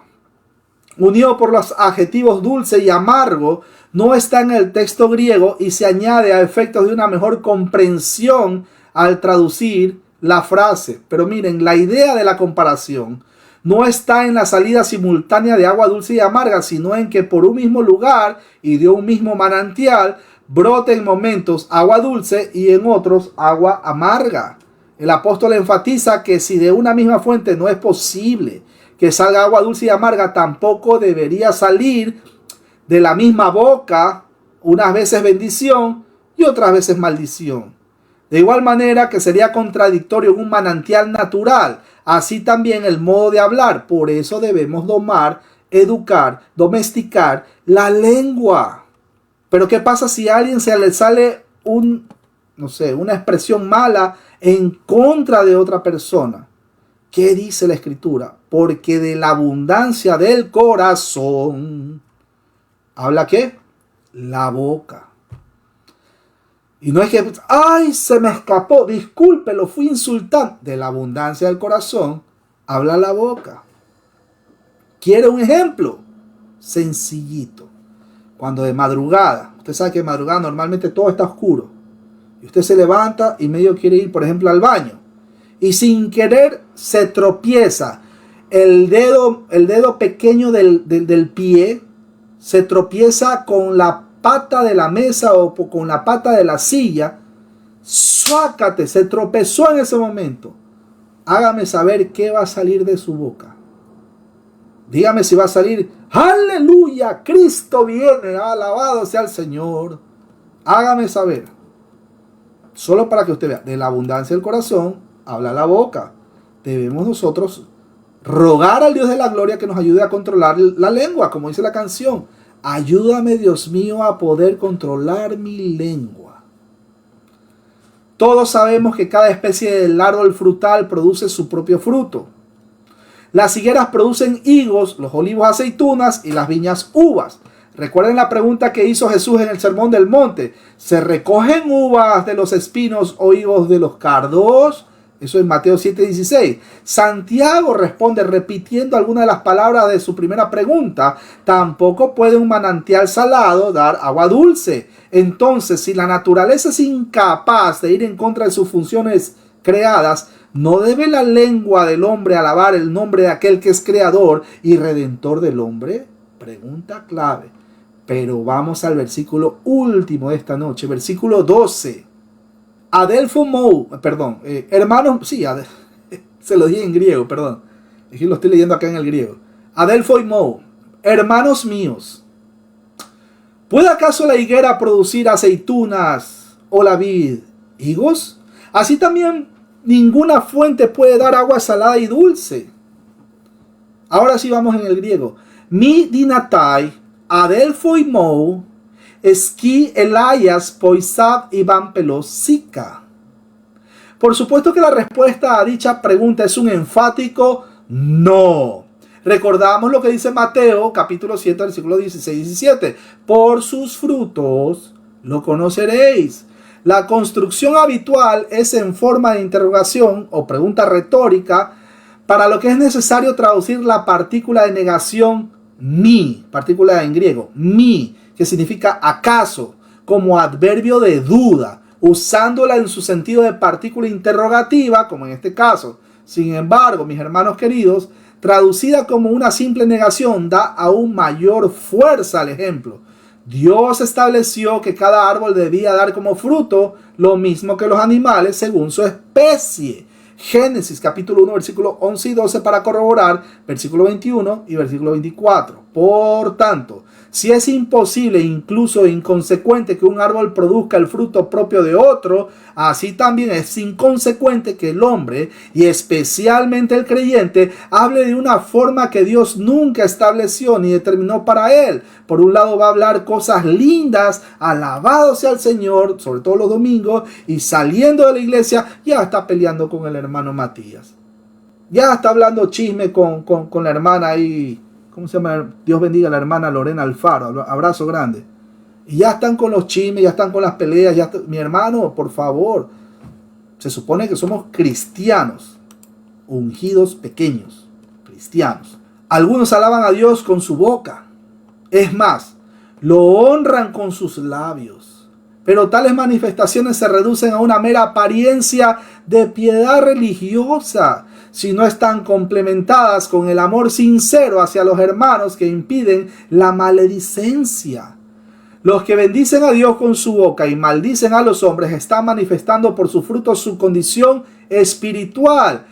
unido por los adjetivos dulce y amargo, no está en el texto griego y se añade a efectos de una mejor comprensión al traducir la frase. Pero miren, la idea de la comparación no está en la salida simultánea de agua dulce y amarga, sino en que por un mismo lugar y de un mismo manantial brote en momentos agua dulce y en otros agua amarga. El apóstol enfatiza que si de una misma fuente no es posible que salga agua dulce y amarga, tampoco debería salir de la misma boca unas veces bendición y otras veces maldición. De igual manera que sería contradictorio en un manantial natural, así también el modo de hablar. Por eso debemos domar, educar, domesticar la lengua. Pero ¿qué pasa si a alguien se le sale una expresión mala en contra de otra persona? ¿Qué dice la Escritura? Porque de la abundancia del corazón ¿habla qué? La boca. Y no es que, ay, se me escapó, disculpe, lo fui insultando. De la abundancia del corazón, habla la boca. ¿Quiere un ejemplo? Sencillito. Cuando de madrugada, usted sabe que de madrugada normalmente todo está oscuro. Y usted se levanta y medio quiere ir, por ejemplo, al baño. Y sin querer se tropieza. El dedo pequeño del pie se tropieza con la pata de la mesa o con la pata de la silla. Suácate, se tropezó en ese momento. Hágame saber qué va a salir de su boca. Dígame si va a salir, Aleluya, Cristo viene, alabado sea el Señor. Hágame saber. Solo para que usted vea, de la abundancia del corazón habla la boca. Debemos nosotros rogar al Dios de la gloria que nos ayude a controlar la lengua, como dice la canción. Ayúdame, Dios mío, a poder controlar mi lengua. Todos sabemos que cada especie del árbol frutal produce su propio fruto. Las higueras producen higos, los olivos aceitunas y las viñas uvas. Recuerden la pregunta que hizo Jesús en el Sermón del Monte. ¿Se recogen uvas de los espinos o higos de los cardos? Eso es Mateo 7:16. Santiago responde repitiendo algunas de las palabras de su primera pregunta. Tampoco puede un manantial salado dar agua dulce. Entonces, si la naturaleza es incapaz de ir en contra de sus funciones creadas, ¿no debe la lengua del hombre alabar el nombre de aquel que es creador y redentor del hombre? Pregunta clave. Pero vamos al versículo último de esta noche, versículo 12. Adelfo Mou, perdón, hermanos, sí, se lo dije en griego, perdón. Aquí lo estoy leyendo acá en el griego. Adelfo y Mou, hermanos míos, ¿puede acaso la higuera producir aceitunas o la vid higos? Así también ninguna fuente puede dar agua salada y dulce. Ahora sí vamos en el griego. Mi dinatai, Adelfo y Mou, Esquí Elias Poisab Iván Pelosica. Por supuesto que la respuesta a dicha pregunta es un enfático no. Recordamos lo que dice Mateo capítulo 7 versículo 16 y 17. Por sus frutos lo conoceréis. La construcción habitual es en forma de interrogación o pregunta retórica, para lo que es necesario traducir la partícula de negación mi, partícula en griego, mi, que significa acaso, como adverbio de duda, usándola en su sentido de partícula interrogativa, como en este caso. Sin embargo, mis hermanos queridos, traducida como una simple negación, da aún mayor fuerza al ejemplo. Dios estableció que cada árbol debía dar como fruto lo mismo que los animales según su especie. Génesis capítulo 1 versículo 11 y 12 para corroborar versículo 21 y versículo 24. Por tanto, si es imposible, incluso inconsecuente, que un árbol produzca el fruto propio de otro, así también es inconsecuente que el hombre, y especialmente el creyente, hable de una forma que Dios nunca estableció ni determinó para él. Por un lado va a hablar cosas lindas, alabado sea el Señor, sobre todo los domingos, y saliendo de la iglesia ya está peleando con el hermano Matías. Ya está hablando chisme con la hermana ahí. ¿Cómo se llama? Dios bendiga a la hermana Lorena Alfaro. Abrazo grande. Y ya están con los chismes, ya están con las peleas. Mi hermano, por favor. Se supone que somos cristianos. Ungidos pequeños. Cristianos. Algunos alaban a Dios con su boca. Es más, lo honran con sus labios. Pero tales manifestaciones se reducen a una mera apariencia de piedad religiosa, si no están complementadas con el amor sincero hacia los hermanos que impiden la maledicencia. Los que bendicen a Dios con su boca y maldicen a los hombres están manifestando por sus frutos su condición espiritual.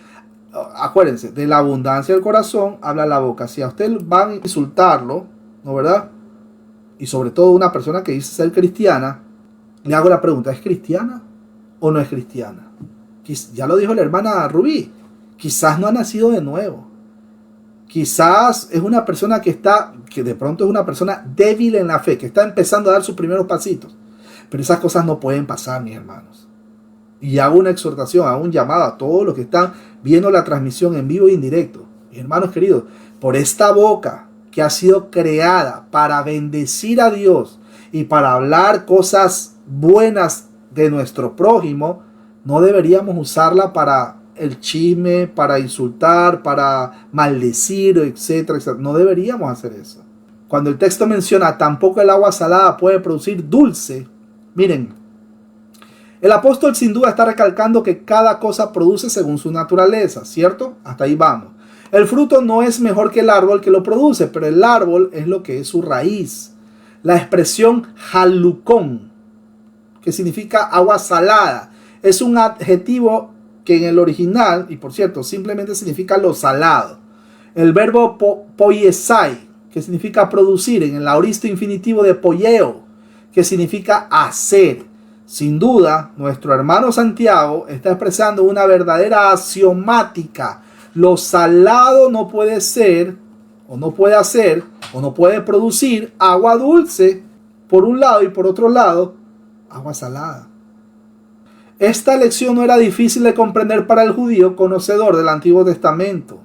Acuérdense, de la abundancia del corazón habla la boca. Si a usted van a insultarlo, ¿no verdad? Y sobre todo una persona que dice ser cristiana, le hago la pregunta, ¿es cristiana o no es cristiana? Ya lo dijo la hermana Rubí. Quizás no ha nacido de nuevo. Quizás es una persona que de pronto es una persona débil en la fe, que está empezando a dar sus primeros pasitos. Pero esas cosas no pueden pasar, mis hermanos. Y hago una exhortación, hago un llamado a todos los que están viendo la transmisión en vivo y en directo. Mis hermanos queridos, por esta boca que ha sido creada para bendecir a Dios y para hablar cosas buenas de nuestro prójimo, no deberíamos usarla para el chisme, para insultar, para maldecir, etcétera, etcétera. No deberíamos hacer eso. Cuando el texto menciona tampoco el agua salada puede producir dulce, miren, el apóstol sin duda está recalcando que cada cosa produce según su naturaleza, ¿cierto? Hasta ahí vamos. El fruto no es mejor que el árbol que lo produce, pero el árbol es lo que es su raíz. La expresión halucón, que significa agua salada, es un adjetivo que en el original, y por cierto, simplemente significa lo salado. El verbo poiesai, que significa producir, en el aoristo infinitivo de poieo, que significa hacer. Sin duda, nuestro hermano Santiago está expresando una verdadera axiomática. Lo salado no puede ser, o no puede hacer, o no puede producir agua dulce, por un lado, y por otro lado, agua salada. Esta lección no era difícil de comprender para el judío conocedor del Antiguo Testamento.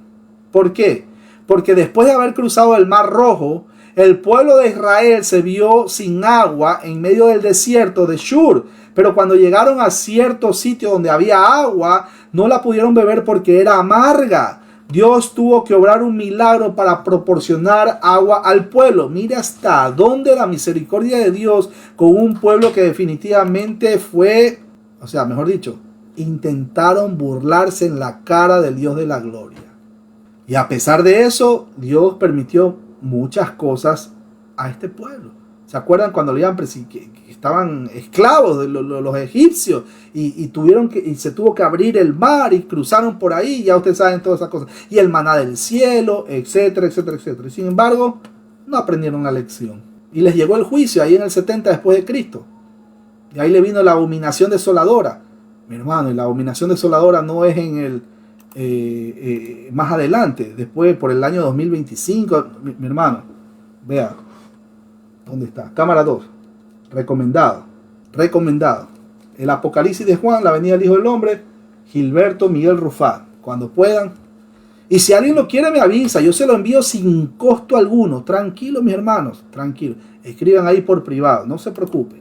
¿Por qué? Porque después de haber cruzado el Mar Rojo, el pueblo de Israel se vio sin agua en medio del desierto de Shur. Pero cuando llegaron a cierto sitio donde había agua, no la pudieron beber porque era amarga. Dios tuvo que obrar un milagro para proporcionar agua al pueblo. Mire hasta dónde la misericordia de Dios con un pueblo que definitivamente fue, o sea, mejor dicho, intentaron burlarse en la cara del Dios de la gloria. Y a pesar de eso, Dios permitió muchas cosas a este pueblo. ¿Se acuerdan cuando que estaban esclavos de los egipcios y se tuvo que abrir el mar y cruzaron por ahí? Ya ustedes saben todas esas cosas. Y el maná del cielo, etcétera, etcétera, etcétera. Y sin embargo, no aprendieron la lección. Y les llegó el juicio ahí en el 70 después de Cristo. Y ahí le vino la abominación desoladora. Mi hermano, y la abominación desoladora no es en el más adelante, después por el año 2025, mi hermano, vea, ¿dónde está? Cámara 2, recomendado, el Apocalipsis de Juan, la venida del Hijo del Hombre, Gilberto Miguel Rufat, cuando puedan, y si alguien lo quiere me avisa, yo se lo envío sin costo alguno, tranquilo mis hermanos, tranquilo, escriban ahí por privado, no se preocupen,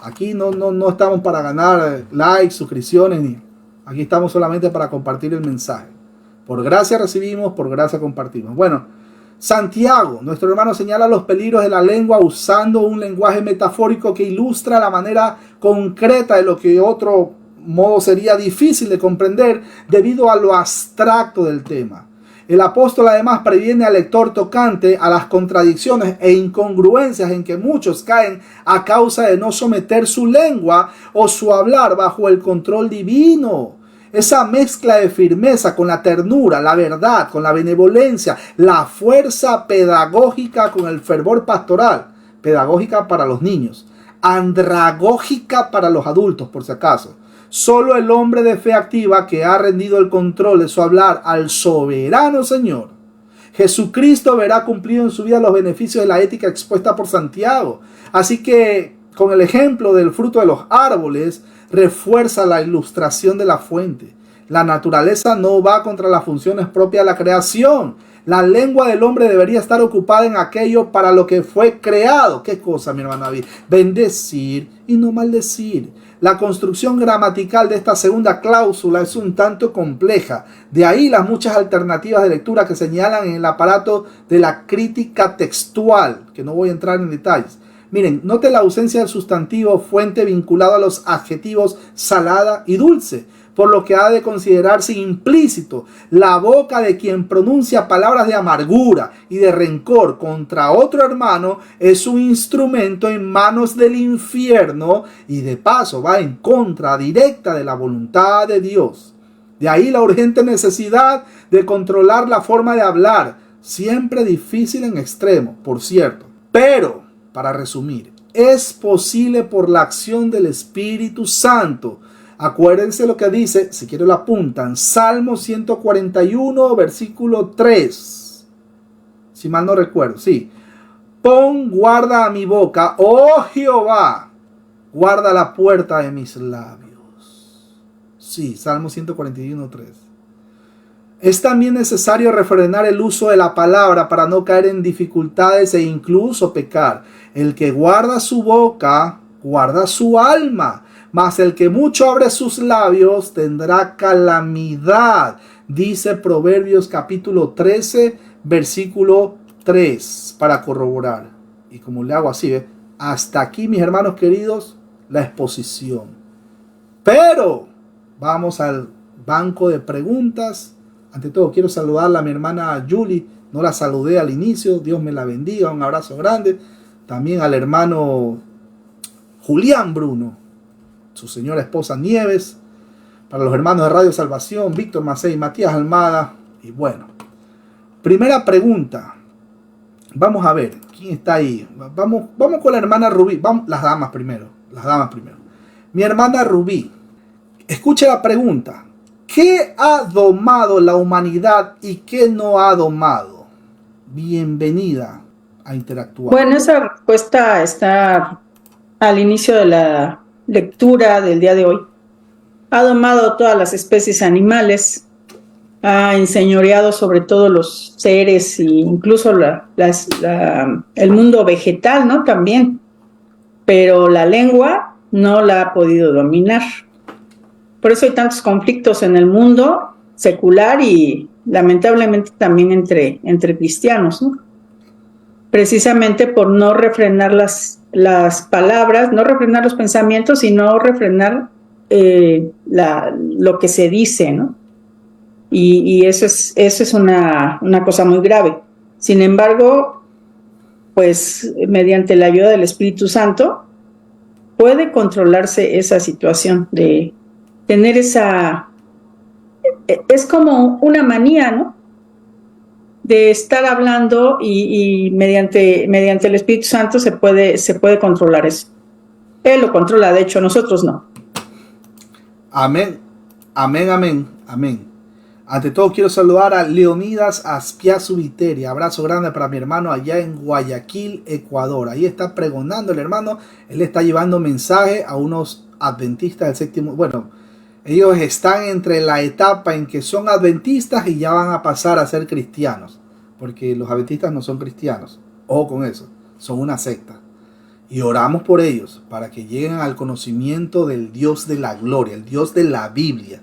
aquí no estamos para ganar likes, suscripciones, aquí estamos solamente para compartir el mensaje. Por gracia recibimos, por gracia compartimos. Bueno, Santiago, nuestro hermano, señala los peligros de la lengua usando un lenguaje metafórico que ilustra la manera concreta de lo que de otro modo sería difícil de comprender debido a lo abstracto del tema. El apóstol además previene al lector tocante a las contradicciones e incongruencias en que muchos caen a causa de no someter su lengua o su hablar bajo el control divino. Esa mezcla de firmeza con la ternura, la verdad, con la benevolencia, la fuerza pedagógica con el fervor pastoral, pedagógica para los niños, andragógica para los adultos, por si acaso. Solo el hombre de fe activa que ha rendido el control de su hablar al soberano Señor Jesucristo verá cumplido en su vida los beneficios de la ética expuesta por Santiago. Así que con el ejemplo del fruto de los árboles refuerza la ilustración de la fuente. La naturaleza no va contra las funciones propias de la creación. La lengua del hombre debería estar ocupada en aquello para lo que fue creado. ¿Qué cosa, mi hermano David? Bendecir y no maldecir. La construcción gramatical de esta segunda cláusula es un tanto compleja. De ahí las muchas alternativas de lectura que señalan en el aparato de la crítica textual, que no voy a entrar en detalles. Miren, note la ausencia del sustantivo fuente vinculado a los adjetivos salada y dulce, por lo que ha de considerarse implícito. La boca de quien pronuncia palabras de amargura y de rencor contra otro hermano es un instrumento en manos del infierno y de paso va en contra directa de la voluntad de Dios. De ahí la urgente necesidad de controlar la forma de hablar, siempre difícil en extremo, por cierto. Pero, para resumir, es posible por la acción del Espíritu Santo. Acuérdense lo que dice, si quieren lo apuntan, Salmo 141, versículo 3. Si mal no recuerdo, sí. Pon guarda a mi boca, oh Jehová, guarda la puerta de mis labios. Sí, Salmo 141, 3. Es también necesario refrenar el uso de la palabra para no caer en dificultades e incluso pecar. El que guarda su boca, guarda su alma. Mas el que mucho abre sus labios tendrá calamidad. Dice Proverbios capítulo 13, versículo 3, para corroborar. Y como le hago así, ¿ve? Hasta aquí, mis hermanos queridos, la exposición. Pero vamos al banco de preguntas. Ante todo, quiero saludar a mi hermana Julie. No la saludé al inicio. Dios me la bendiga. Un abrazo grande. También al hermano Julián Bruno, su señora esposa Nieves, para los hermanos de Radio Salvación, Víctor Macei, Matías Almada. Y bueno, primera pregunta. Vamos a ver, ¿quién está ahí? Vamos con la hermana Rubí. Vamos, las damas primero. Mi hermana Rubí, escuche la pregunta. ¿Qué ha domado la humanidad y qué no ha domado? Bienvenida a Interactuar. Bueno, esa respuesta está al inicio de la lectura del día de hoy. Ha domado todas las especies animales, ha enseñoreado sobre todo los seres e incluso el mundo vegetal, ¿no? También. Pero la lengua no la ha podido dominar. Por eso hay tantos conflictos en el mundo secular y lamentablemente también entre cristianos, ¿no? Precisamente por no refrenar las palabras, no refrenar los pensamientos y no refrenar lo que se dice, ¿no? Y eso es una cosa muy grave. Sin embargo, pues mediante la ayuda del Espíritu Santo puede controlarse esa situación de tener esa... Es como una manía, ¿no? De estar hablando y mediante el Espíritu Santo se puede controlar eso. Él lo controla, de hecho, nosotros no. Amén. Ante todo quiero saludar a Leonidas Aspiazu Viteria. Abrazo grande para mi hermano allá en Guayaquil, Ecuador. Ahí está pregonando el hermano. Él está llevando mensaje a unos adventistas del séptimo. Bueno, ellos están entre la etapa en que son adventistas y ya van a pasar a ser cristianos. Porque los adventistas no son cristianos. Ojo con eso. Son una secta. Y oramos por ellos para que lleguen al conocimiento del Dios de la gloria, el Dios de la Biblia.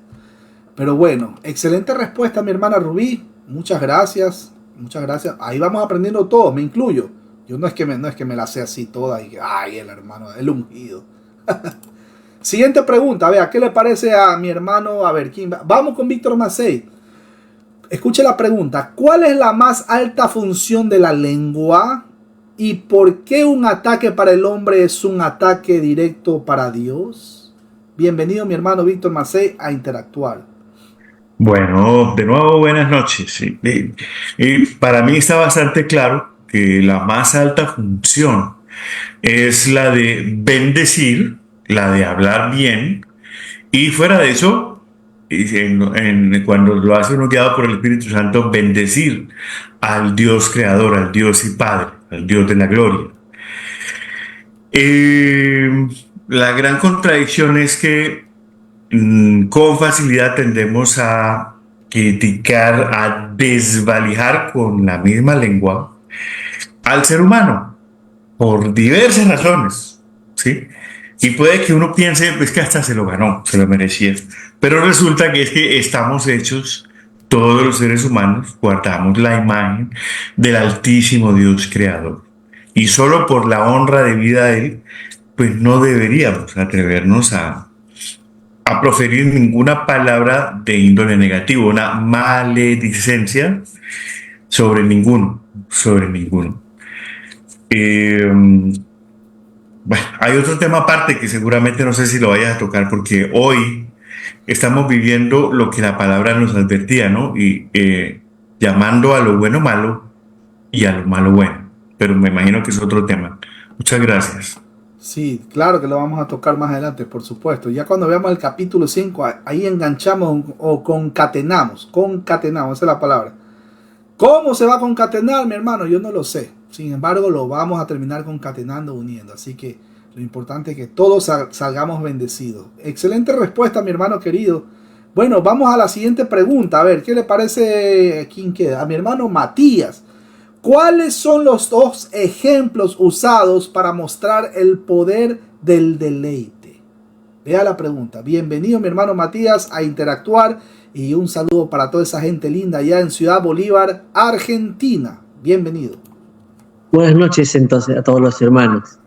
Pero bueno, excelente respuesta, mi hermana Rubí. Muchas gracias. Ahí vamos aprendiendo todo, me incluyo. Yo no es que me la sé así toda y que, ay, el hermano, el ungido. Siguiente pregunta, a ver, ¿qué le parece a mi hermano? A ver, ¿quién va? Vamos con Víctor Macei. Escuche la pregunta. ¿Cuál es la más alta función de la lengua? ¿Y por qué un ataque para el hombre es un ataque directo para Dios? Bienvenido, mi hermano Víctor Macei, a Interactuar. Bueno, de nuevo, buenas noches. Sí. Y para mí está bastante claro que la más alta función es la de bendecir, la de hablar bien, y fuera de eso, cuando lo hace uno guiado por el Espíritu Santo, bendecir al Dios creador, al Dios y Padre, al Dios de la gloria. La gran contradicción es que con facilidad tendemos a criticar, a desvalijar con la misma lengua al ser humano, por diversas razones, ¿sí? Y puede que uno piense, pues que hasta se lo ganó, se lo merecía. Pero resulta que es que estamos hechos, todos los seres humanos, guardamos la imagen del Altísimo Dios Creador. Y solo por la honra debida a Él, pues no deberíamos atrevernos a proferir ninguna palabra de índole negativo, una maledicencia sobre ninguno. Bueno, hay otro tema aparte que seguramente no sé si lo vayas a tocar porque hoy estamos viviendo lo que la palabra nos advertía, ¿no? Y llamando a lo bueno malo y a lo malo bueno. Pero me imagino que es otro tema. Muchas gracias. Sí, claro que lo vamos a tocar más adelante, por supuesto. Ya cuando veamos el capítulo 5, ahí enganchamos o concatenamos, esa es la palabra. ¿Cómo se va a concatenar, mi hermano? Yo no lo sé. Sin embargo, lo vamos a terminar concatenando, uniendo. Así que lo importante es que todos salgamos bendecidos. Excelente respuesta, mi hermano querido. Bueno, vamos a la siguiente pregunta. A ver, ¿qué le parece? ¿Quién queda? A mi hermano Matías. ¿Cuáles son los dos ejemplos usados para mostrar el poder del deleite? Vea la pregunta. Bienvenido, mi hermano Matías, a Interactuar. Y un saludo para toda esa gente linda allá en Ciudad Bolívar, Argentina. Bienvenido. Buenas noches entonces a todos los hermanos.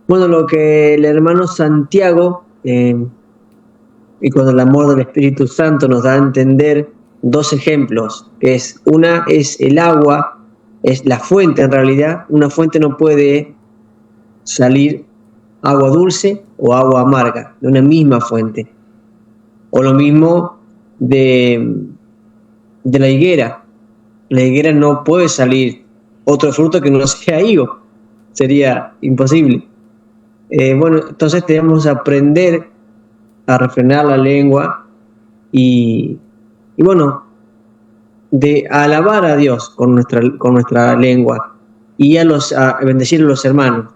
Bueno, lo que el hermano Santiago y con el amor del Espíritu Santo nos da a entender dos ejemplos, que es una es el agua, es la fuente en realidad. Una fuente no puede salir agua dulce o agua amarga de una misma fuente. O lo mismo de la higuera. La higuera no puede salir otro fruto que no sea higo. Sería imposible. Bueno, entonces tenemos que aprender a refrenar la lengua y bueno, de alabar a Dios con nuestra lengua y a bendecir a los hermanos,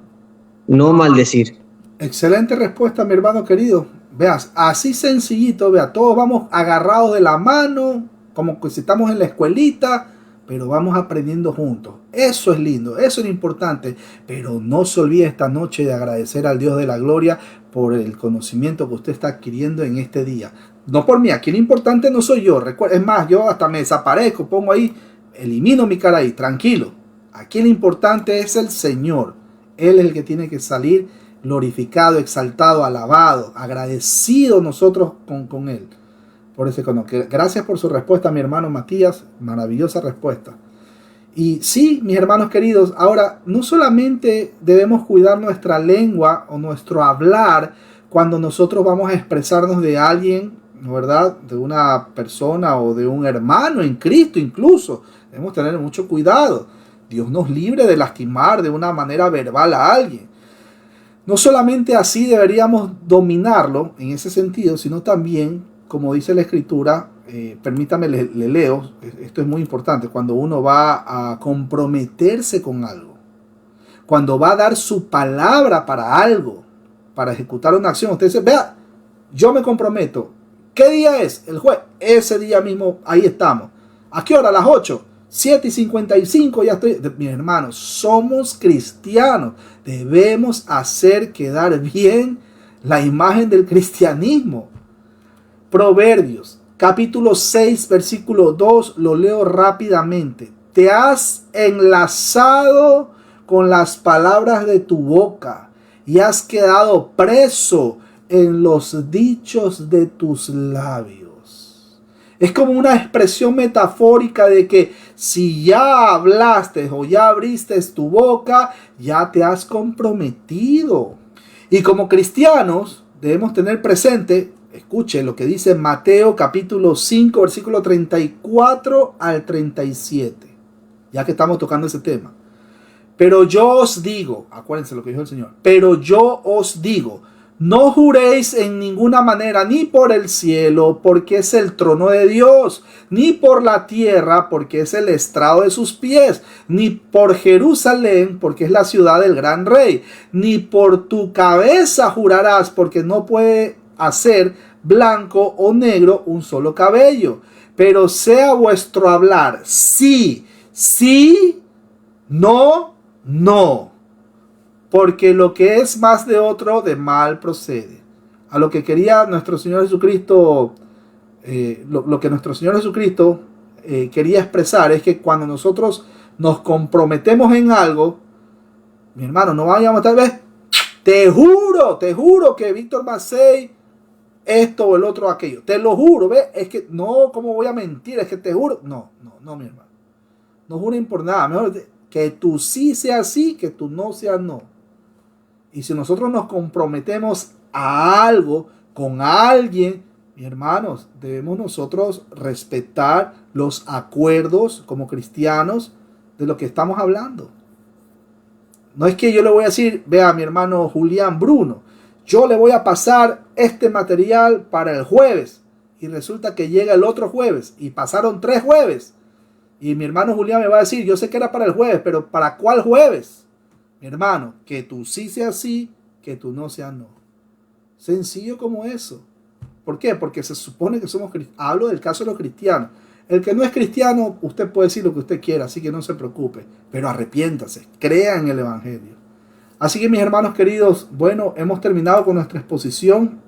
no maldecir. Excelente respuesta, mi hermano querido. Veas, así sencillito, vea, todos vamos agarrados de la mano, como que si estamos en la escuelita, pero vamos aprendiendo juntos. Eso es lindo, eso es importante. Pero no se olvide esta noche de agradecer al Dios de la gloria por el conocimiento que usted está adquiriendo en este día. No por mí, aquí lo importante no soy yo. Es más, yo hasta me desaparezco, pongo ahí, elimino mi cara ahí, tranquilo. Aquí lo importante es el Señor. Él es el que tiene que salir glorificado, exaltado, alabado, agradecido nosotros con Él. Por ese conocimiento. Gracias por su respuesta, mi hermano Matías. Maravillosa respuesta. Y sí, mis hermanos queridos, ahora no solamente debemos cuidar nuestra lengua o nuestro hablar cuando nosotros vamos a expresarnos de alguien, ¿verdad? De una persona o de un hermano en Cristo incluso. Debemos tener mucho cuidado. Dios nos libre de lastimar de una manera verbal a alguien. No solamente así deberíamos dominarlo en ese sentido, sino también, como dice la Escritura, permítame le leo, esto es muy importante, cuando uno va a comprometerse con algo, cuando va a dar su palabra para algo, para ejecutar una acción, usted dice, vea, yo me comprometo. ¿Qué día es? El jueves. Ese día mismo, ahí estamos. ¿A qué hora? A las 8. 7:55 ya estoy. Mis hermanos, somos cristianos. Debemos hacer quedar bien la imagen del cristianismo. Proverbios, capítulo 6, versículo 2, lo leo rápidamente. Te has enlazado con las palabras de tu boca y has quedado preso en los dichos de tus labios. Es como una expresión metafórica de que si ya hablaste o ya abriste tu boca, ya te has comprometido. Y como cristianos debemos tener presente, escuche lo que dice Mateo capítulo 5, versículo 34 al 37, ya que estamos tocando ese tema. Pero yo os digo, acuérdense lo que dijo el Señor, pero yo os digo, no juréis en ninguna manera, ni por el cielo, porque es el trono de Dios, ni por la tierra, porque es el estrado de sus pies, ni por Jerusalén, porque es la ciudad del gran rey, ni por tu cabeza jurarás, porque no puede hacer blanco o negro un solo cabello. Pero sea vuestro hablar sí, sí, no, no. Porque lo que es más de otro, de mal procede. A lo que quería nuestro Señor Jesucristo, lo que nuestro Señor Jesucristo quería expresar es que cuando nosotros nos comprometemos en algo, mi hermano, no vayamos tal vez, te juro que Víctor Macei, esto o el otro aquello, te lo juro, ¿ves? Es que no, ¿cómo voy a mentir? Es que te juro, no, mi hermano, no juren por nada, mejor que tú sí seas sí, que tú no seas no. Y si nosotros nos comprometemos a algo con alguien, mis hermanos, debemos nosotros respetar los acuerdos como cristianos de lo que estamos hablando. No es que yo le voy a decir, vea, mi hermano Julián Bruno, yo le voy a pasar este material para el jueves. Y resulta que llega el otro jueves y pasaron 3 jueves. Y mi hermano Julián me va a decir, yo sé que era para el jueves, pero ¿para cuál jueves? Mi hermano, que tú sí seas sí, que tú no seas no. Sencillo como eso. ¿Por qué? Porque se supone que somos cristianos. Hablo del caso de los cristianos. El que no es cristiano, usted puede decir lo que usted quiera, así que no se preocupe. Pero arrepiéntase, crea en el Evangelio. Así que mis hermanos queridos, bueno, hemos terminado con nuestra exposición.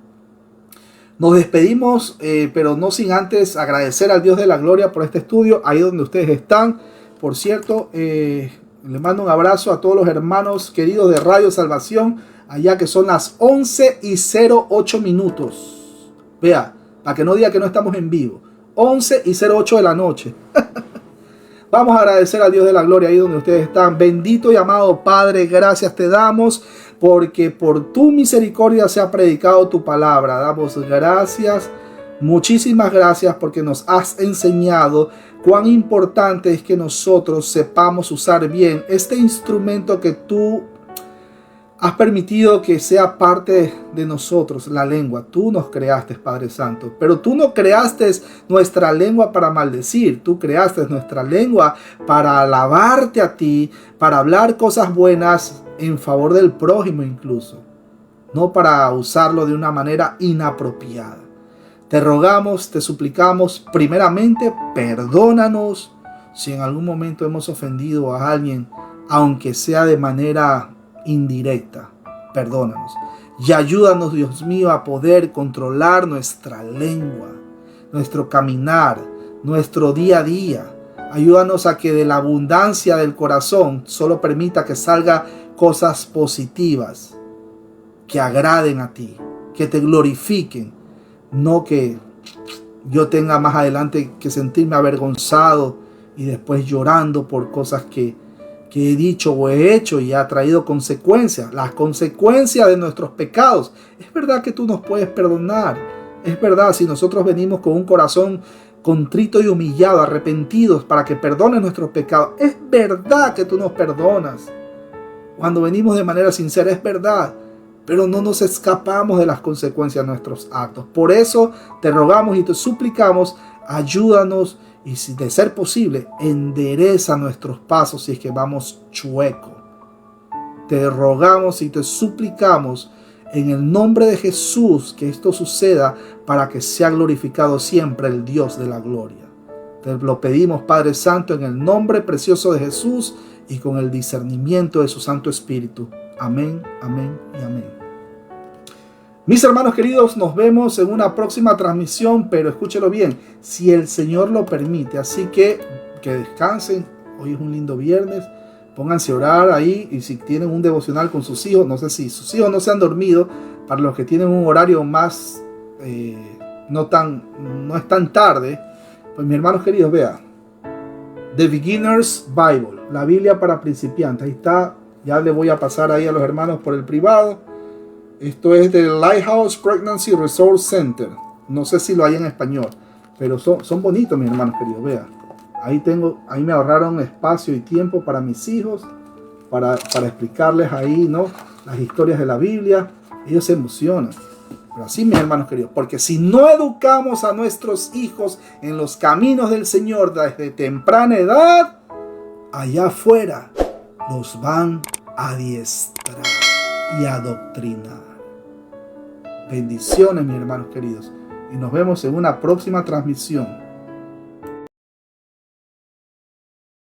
Nos despedimos, pero no sin antes agradecer al Dios de la gloria por este estudio, ahí donde ustedes están. Por cierto, les mando un abrazo a todos los hermanos queridos de Radio Salvación, allá que son las 11:08. Vea, para que no diga que no estamos en vivo. 11:08 de la noche. Vamos a agradecer al Dios de la gloria ahí donde ustedes están. Bendito y amado Padre, gracias te damos porque por tu misericordia se ha predicado tu palabra. Damos gracias, muchísimas gracias porque nos has enseñado cuán importante es que nosotros sepamos usar bien este instrumento que tú has permitido que sea parte de nosotros, la lengua. Tú nos creaste, Padre Santo, pero tú no creaste nuestra lengua para maldecir. Tú creaste nuestra lengua para alabarte a ti, para hablar cosas buenas en favor del prójimo incluso, no para usarlo de una manera inapropiada. Te rogamos, te suplicamos, primeramente, perdónanos si en algún momento hemos ofendido a alguien, aunque sea de manera indirecta. Perdónanos. Y ayúdanos, Dios mío, a poder controlar nuestra lengua, nuestro caminar, nuestro día a día. Ayúdanos a que de la abundancia del corazón solo permita que salga cosas positivas, que agraden a ti, que te glorifiquen. No que yo tenga más adelante que sentirme avergonzado y después llorando por cosas que he dicho o he hecho y ha traído consecuencias. Las consecuencias de nuestros pecados. Es verdad que tú nos puedes perdonar. Es verdad, si nosotros venimos con un corazón contrito y humillado, arrepentidos para que perdones nuestros pecados. Es verdad que tú nos perdonas. Cuando venimos de manera sincera, es verdad. Pero no nos escapamos de las consecuencias de nuestros actos. Por eso te rogamos y te suplicamos, ayúdanos y si de ser posible, endereza nuestros pasos si es que vamos chueco. Te rogamos y te suplicamos en el nombre de Jesús que esto suceda para que sea glorificado siempre el Dios de la gloria. Te lo pedimos, Padre Santo, en el nombre precioso de Jesús y con el discernimiento de su Santo Espíritu. Amén, amén y amén. Mis hermanos queridos, nos vemos en una próxima transmisión, pero escúchelo bien, si el Señor lo permite. Así que descansen, hoy es un lindo viernes, pónganse a orar ahí y si tienen un devocional con sus hijos, no sé si sus hijos no se han dormido, para los que tienen un horario más, no es tan tarde, pues mis hermanos queridos, vean, The Beginner's Bible, la Biblia para principiantes, ahí está, ya le voy a pasar ahí a los hermanos por el privado. Esto es del Lighthouse Pregnancy Resource Center. No sé si lo hay en español, pero son bonitos, mis hermanos queridos. Vean, ahí me ahorraron espacio y tiempo para mis hijos, para explicarles ahí, ¿no? Las historias de la Biblia. Ellos se emocionan. Pero así, mis hermanos queridos, porque si no educamos a nuestros hijos en los caminos del Señor desde temprana edad, allá afuera los van a adiestrar y adoctrinar. Bendiciones, mis hermanos queridos, y nos vemos en una próxima transmisión.